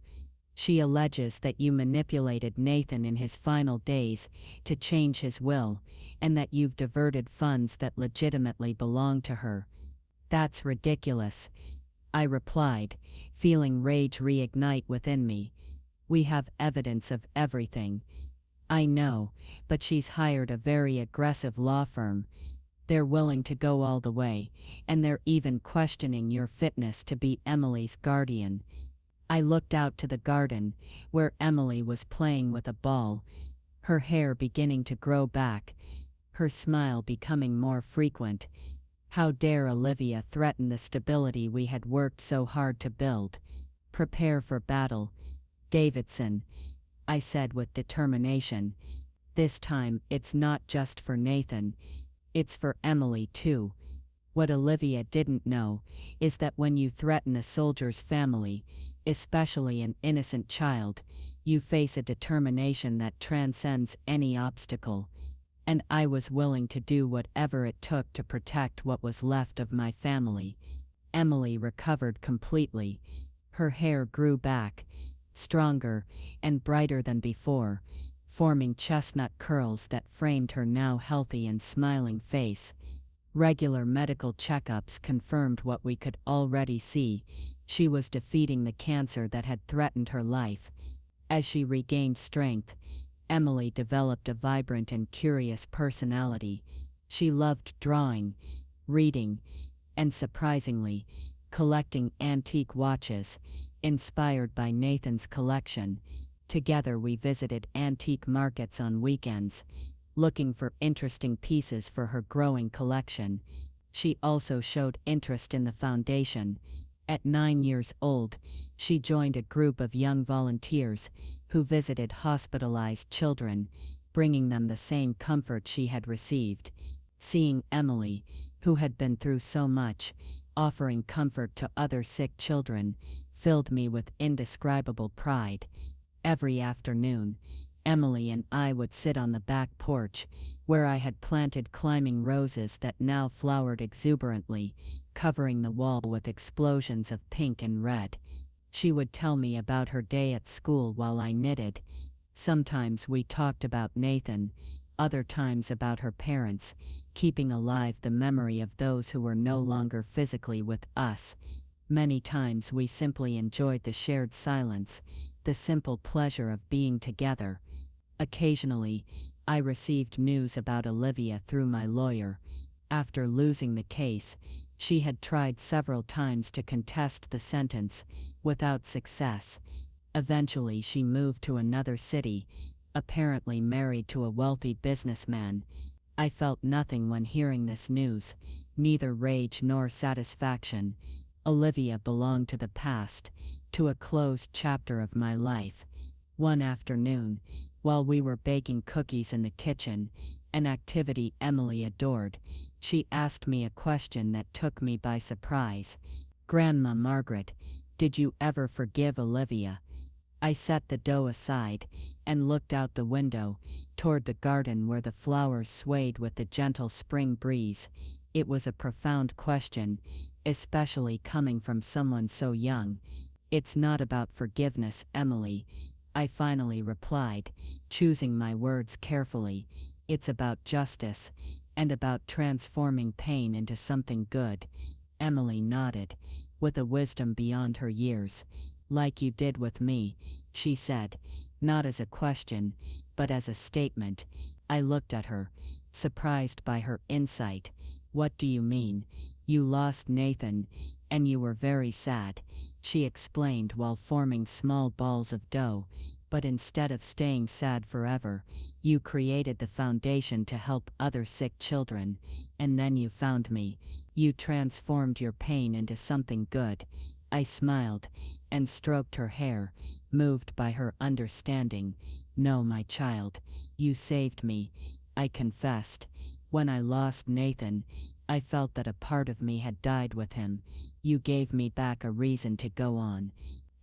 She alleges that you manipulated Nathan in his final days to change his will, and that you've diverted funds that legitimately belong to her." "That's ridiculous," I replied, feeling rage reignite within me. "We have evidence of everything." "I know, but she's hired a very aggressive law firm. They're willing to go all the way, and they're even questioning your fitness to be Emily's guardian." I looked out to the garden, where Emily was playing with a ball, her hair beginning to grow back, her smile becoming more frequent. How dare Olivia threaten the stability we had worked so hard to build? "Prepare for battle, Davidson," I said with determination. "This time it's not just for Nathan, it's for Emily too." What Olivia didn't know is that when you threaten a soldier's family, especially an innocent child, you face a determination that transcends any obstacle. And I was willing to do whatever it took to protect what was left of my family. Emily recovered completely. Her hair grew back, stronger and brighter than before, forming chestnut curls that framed her now healthy and smiling face. Regular medical checkups confirmed what we could already see: she was defeating the cancer that had threatened her life. As she regained strength, Emily developed a vibrant and curious personality. She loved drawing, reading, and surprisingly, collecting antique watches, inspired by Nathan's collection. Together we visited antique markets on weekends, looking for interesting pieces for her growing collection. She also showed interest in the foundation. At 9 years old, she joined a group of young volunteers who visited hospitalized children, bringing them the same comfort she had received. Seeing Emily, who had been through so much, offering comfort to other sick children, filled me with indescribable pride. Every afternoon, Emily and I would sit on the back porch, where I had planted climbing roses that now flowered exuberantly, covering the wall with explosions of pink and red. She would tell me about her day at school while I knitted. Sometimes we talked about Nathan, other times about her parents, keeping alive the memory of those who were no longer physically with us. Many times we simply enjoyed the shared silence, the simple pleasure of being together. Occasionally, I received news about Olivia through my lawyer. After losing the case, she had tried several times to contest the sentence, without success. Eventually she moved to another city, apparently married to a wealthy businessman. I felt nothing when hearing this news, neither rage nor satisfaction. Olivia belonged to the past, to a closed chapter of my life. One afternoon, while we were baking cookies in the kitchen, an activity Emily adored, she asked me a question that took me by surprise. "Grandma Margaret, did you ever forgive Olivia?" I set the dough aside and looked out the window, toward the garden where the flowers swayed with the gentle spring breeze. It was a profound question, especially coming from someone so young. "It's not about forgiveness, Emily," I finally replied, choosing my words carefully. "It's about justice, and about transforming pain into something good." Emily nodded, with a wisdom beyond her years. "Like you did with me," she said, not as a question, but as a statement. I looked at her, surprised by her insight. "What do you mean?" "You lost Nathan, and you were very sad," she explained while forming small balls of dough. "But instead of staying sad forever, you created the foundation to help other sick children. And then you found me. You transformed your pain into something good." I smiled and stroked her hair, moved by her understanding. "No, my child, you saved me," I confessed. "When I lost Nathan, I felt that a part of me had died with him. You gave me back a reason to go on."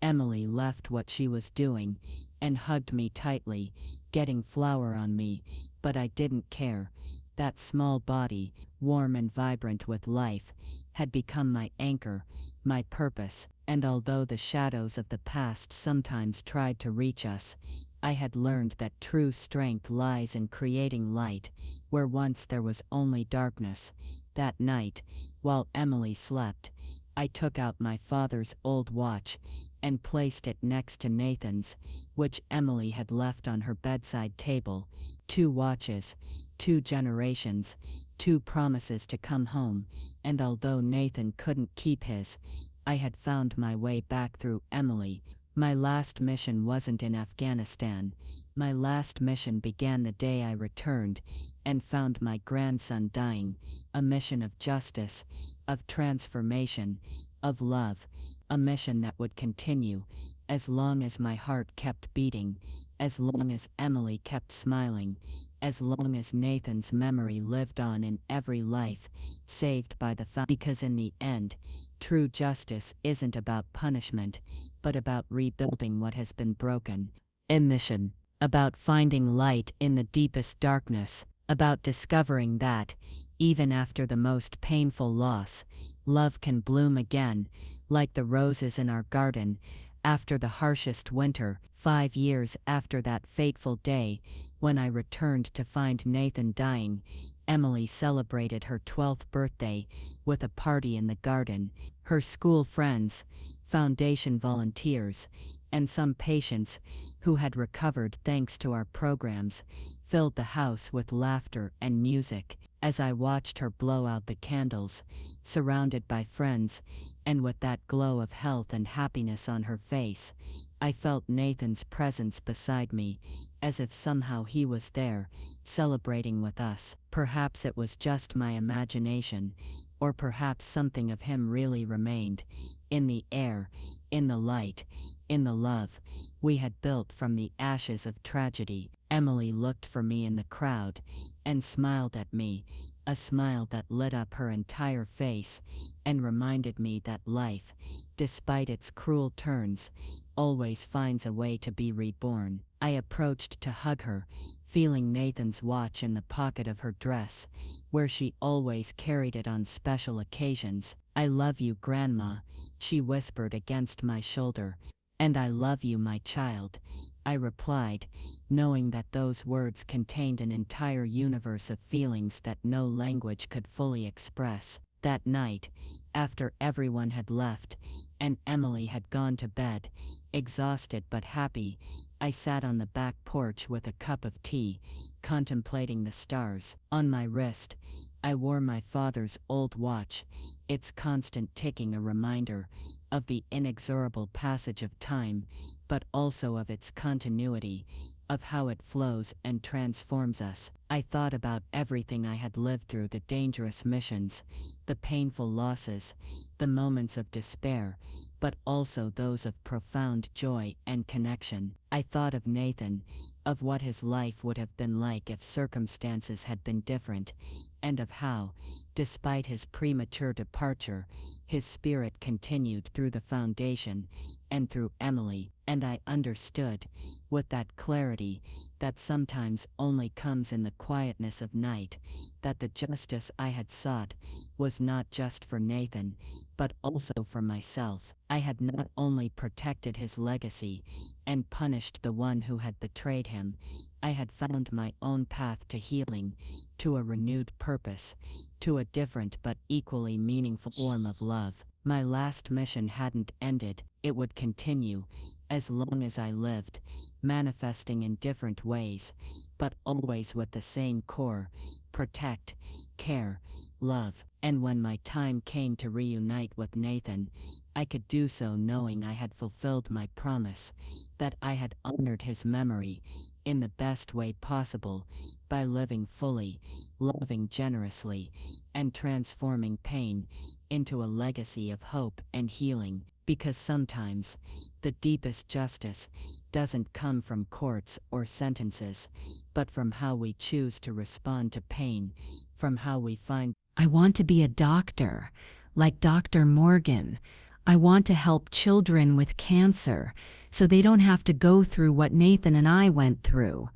Emily left what she was doing and hugged me tightly, getting flour on me, but I didn't care. That small body, warm and vibrant with life, had become my anchor, my purpose, and although the shadows of the past sometimes tried to reach us, I had learned that true strength lies in creating light, where once there was only darkness. That night, while Emily slept, I took out my father's old watch and placed it next to Nathan's, which Emily had left on her bedside table. 2 watches, 2 generations, 2 promises to come home, and although Nathan couldn't keep his, I had found my way back through Emily. My last mission wasn't in Afghanistan. My last mission began the day I returned and found my grandson dying. A mission of justice, of transformation, of love. A mission that would continue as long as my heart kept beating, as long as Emily kept smiling, as long as Nathan's memory lived on in every life saved by the because in the end, true justice isn't about punishment, but about rebuilding what has been broken. In mission, about finding light in the deepest darkness, about discovering that, even after the most painful loss, love can bloom again, like the roses in our garden, after the harshest winter. 5 years after that fateful day, when I returned to find Nathan dying, Emily celebrated her 12th birthday with a party in the garden. Her school friends, foundation volunteers, and some patients who had recovered thanks to our programs filled the house with laughter and music. As I watched her blow out the candles, surrounded by friends, and with that glow of health and happiness on her face, I felt Nathan's presence beside me, as if somehow he was there, celebrating with us. Perhaps it was just my imagination, or perhaps something of him really remained, in the air, in the light, in the love we had built from the ashes of tragedy. Emily looked for me in the crowd, and smiled at me, a smile that lit up her entire face, and reminded me that life, despite its cruel turns, always finds a way to be reborn. I approached to hug her, feeling Nathan's watch in the pocket of her dress, where she always carried it on special occasions. "I love you, Grandma," she whispered against my shoulder. "And I love you, my child," I replied, knowing that those words contained an entire universe of feelings that no language could fully express. That night, after everyone had left, and Emily had gone to bed, exhausted but happy, I sat on the back porch with a cup of tea, contemplating the stars. On my wrist, I wore my father's old watch, its constant ticking a reminder of the inexorable passage of time, but also of its continuity. of how it flows and transforms us. I thought about everything I had lived through, the dangerous missions, the painful losses, the moments of despair, but also those of profound joy and connection. I thought of Nathan, of what his life would have been like if circumstances had been different, and of how, despite his premature departure, his spirit continued through the foundation and through Emily, and I understood, with that clarity that sometimes only comes in the quietness of night, that the justice I had sought was not just for Nathan, but also for myself. I had not only protected his legacy and punished the one who had betrayed him, I had found my own path to healing, to a renewed purpose, to a different but equally meaningful form of love. My last mission hadn't ended, it would continue, as long as I lived, manifesting in different ways, but always with the same core: protect, care, love. And when my time came to reunite with Nathan, I could do so knowing I had fulfilled my promise, that I had honored his memory in the best way possible, by living fully, loving generously, and transforming pain into a legacy of hope and healing. Because sometimes, the deepest justice doesn't come from courts or sentences, but from how we choose to respond to pain, from how we find. I want to be a doctor, like Dr. Morgan. I want to help children with cancer, so they don't have to go through what Nathan and I went through.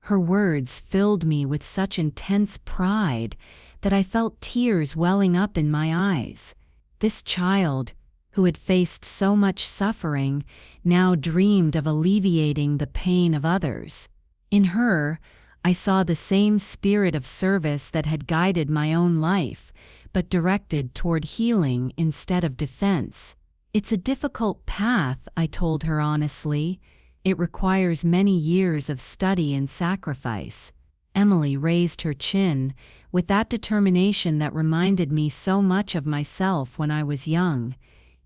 Her words filled me with such intense pride that I felt tears welling up in my eyes. This child, who had faced so much suffering, now dreamed of alleviating the pain of others. In her, I saw the same spirit of service that had guided my own life, but directed toward healing instead of defense. It's a difficult path, I told her honestly. It requires many years of study and sacrifice. Emily raised her chin, with that determination that reminded me so much of myself when I was young.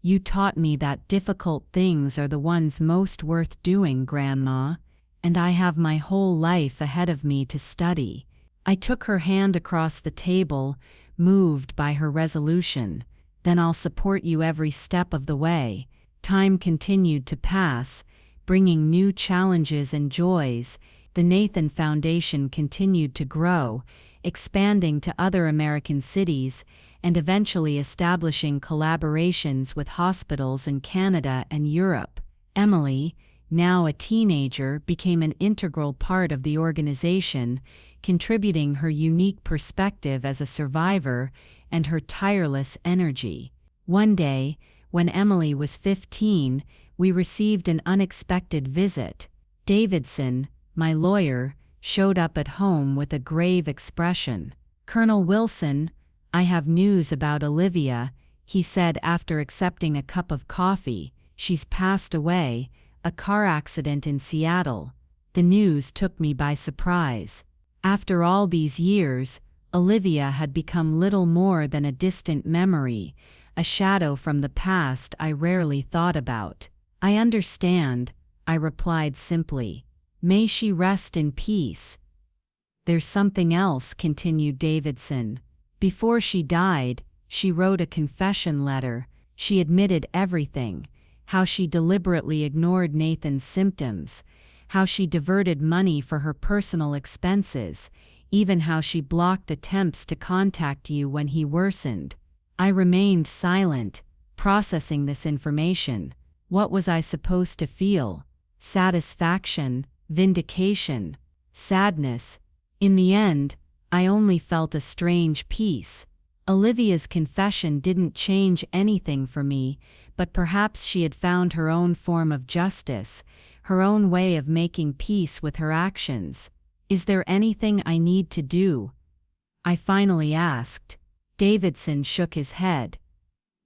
You taught me that difficult things are the ones most worth doing, Grandma, and I have my whole life ahead of me to study. I took her hand across the table, moved by her resolution. Then I'll support you every step of the way. Time continued to pass, bringing new challenges and joys. The Nathan Foundation continued to grow, expanding to other American cities, and eventually establishing collaborations with hospitals in Canada and Europe. Emily, now a teenager, became an integral part of the organization, contributing her unique perspective as a survivor and her tireless energy. One day, when Emily was 15, we received an unexpected visit. Davidson, my lawyer, showed up at home with a grave expression. "Colonel Wilson, I have news about Olivia," he said after accepting a cup of coffee. "She's passed away, a car accident in Seattle." The news took me by surprise. After all these years, Olivia had become little more than a distant memory, a shadow from the past I rarely thought about. "I understand," I replied simply. "May she rest in peace." "There's something else," continued Davidson. "Before she died, she wrote a confession letter. She admitted everything: how she deliberately ignored Nathan's symptoms, how she diverted money for her personal expenses, even how she blocked attempts to contact you when he worsened." I remained silent, processing this information. What was I supposed to feel? Satisfaction, vindication, sadness? In the end, I only felt a strange peace. Olivia's confession didn't change anything for me, but perhaps she had found her own form of justice, her own way of making peace with her actions. "Is there anything I need to do?" I finally asked. Davidson shook his head.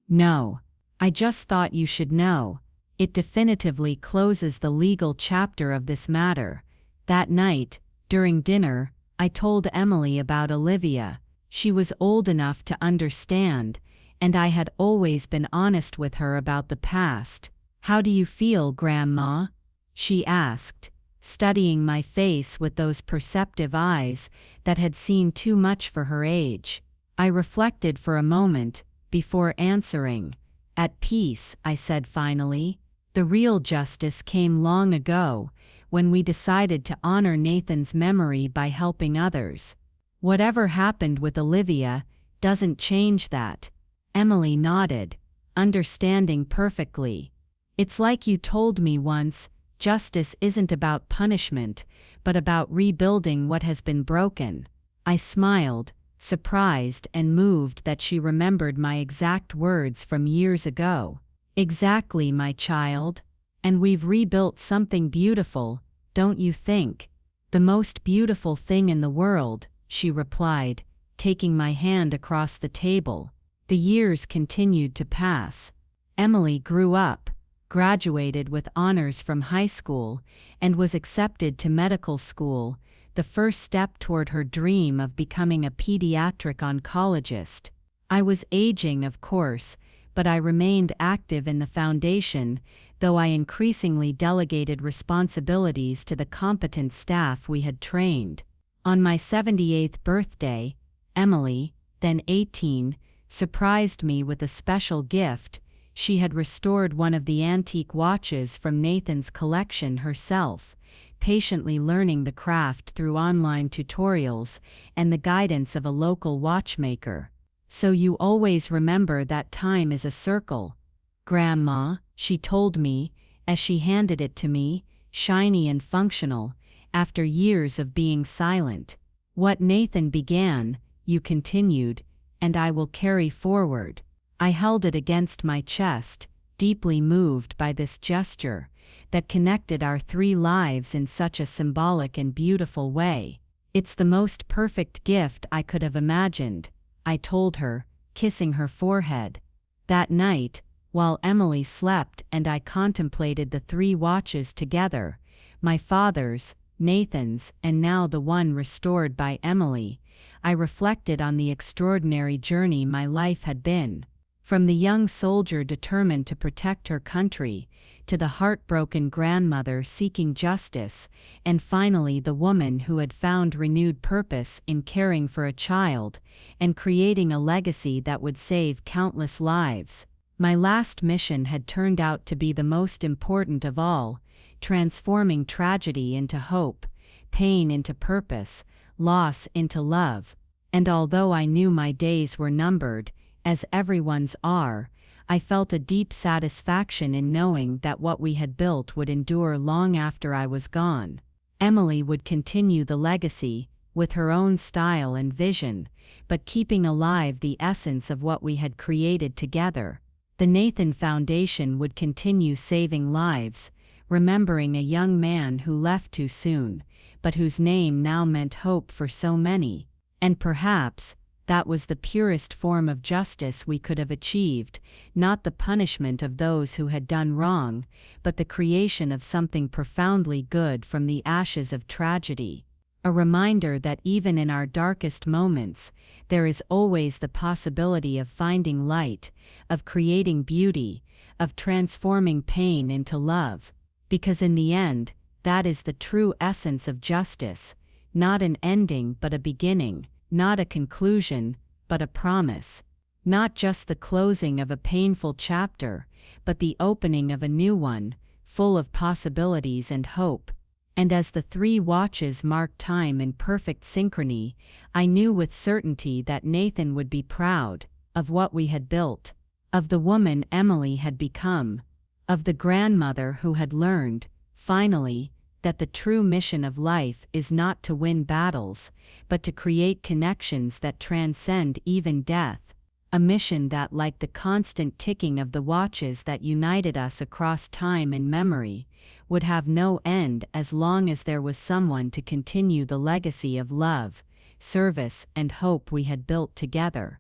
"No. I just thought you should know. It definitively closes the legal chapter of this matter." That night, during dinner, I told Emily about Olivia. She was old enough to understand, and I had always been honest with her about the past. "How do you feel, Grandma?" she asked, studying my face with those perceptive eyes that had seen too much for her age. I reflected for a moment, before answering. "At peace," I said finally. "The real justice came long ago, when we decided to honor Nathan's memory by helping others. Whatever happened with Olivia doesn't change that." Emily nodded, understanding perfectly. "It's like you told me once, justice isn't about punishment, but about rebuilding what has been broken." I smiled, surprised and moved that she remembered my exact words from years ago. "Exactly, my child. And we've rebuilt something beautiful, don't you think?" "The most beautiful thing in the world," she replied, taking my hand across the table. The years continued to pass. Emily grew up, graduated with honors from high school, and was accepted to medical school, the first step toward her dream of becoming a pediatric oncologist. I was aging, of course, but I remained active in the foundation, though I increasingly delegated responsibilities to the competent staff we had trained. On my 78th birthday, Emily, then 18, surprised me with a special gift. She had restored one of the antique watches from Nathan's collection herself, patiently learning the craft through online tutorials and the guidance of a local watchmaker. "So you always remember that time is a circle, Grandma," she told me, as she handed it to me, shiny and functional, after years of being silent. "What Nathan began, you continued, and I will carry forward." I held it against my chest, deeply moved by this gesture that connected our 3 lives in such a symbolic and beautiful way. "It's the most perfect gift I could have imagined," I told her, kissing her forehead. That night, while Emily slept and I contemplated the 3 watches together, my father's, Nathan's, and now the one restored by Emily, I reflected on the extraordinary journey my life had been. From the young soldier determined to protect her country, to the heartbroken grandmother seeking justice, and finally the woman who had found renewed purpose in caring for a child and creating a legacy that would save countless lives. My last mission had turned out to be the most important of all, transforming tragedy into hope, pain into purpose, loss into love. And although I knew my days were numbered, as everyone's are, I felt a deep satisfaction in knowing that what we had built would endure long after I was gone. Emily would continue the legacy, with her own style and vision, but keeping alive the essence of what we had created together. The Nathan Foundation would continue saving lives, remembering a young man who left too soon, but whose name now meant hope for so many. And perhaps, that was the purest form of justice we could have achieved, not the punishment of those who had done wrong, but the creation of something profoundly good from the ashes of tragedy. A reminder that even in our darkest moments, there is always the possibility of finding light, of creating beauty, of transforming pain into love. Because in the end, that is the true essence of justice, not an ending but a beginning. Not a conclusion, but a promise. Not just the closing of a painful chapter, but the opening of a new one, full of possibilities and hope. And as the 3 watches marked time in perfect synchrony, I knew with certainty that Nathan would be proud of what we had built, of the woman Emily had become, of the grandmother who had learned, finally, that the true mission of life is not to win battles, but to create connections that transcend even death. A mission that, like the constant ticking of the watches that united us across time and memory, would have no end as long as there was someone to continue the legacy of love, service, and hope we had built together.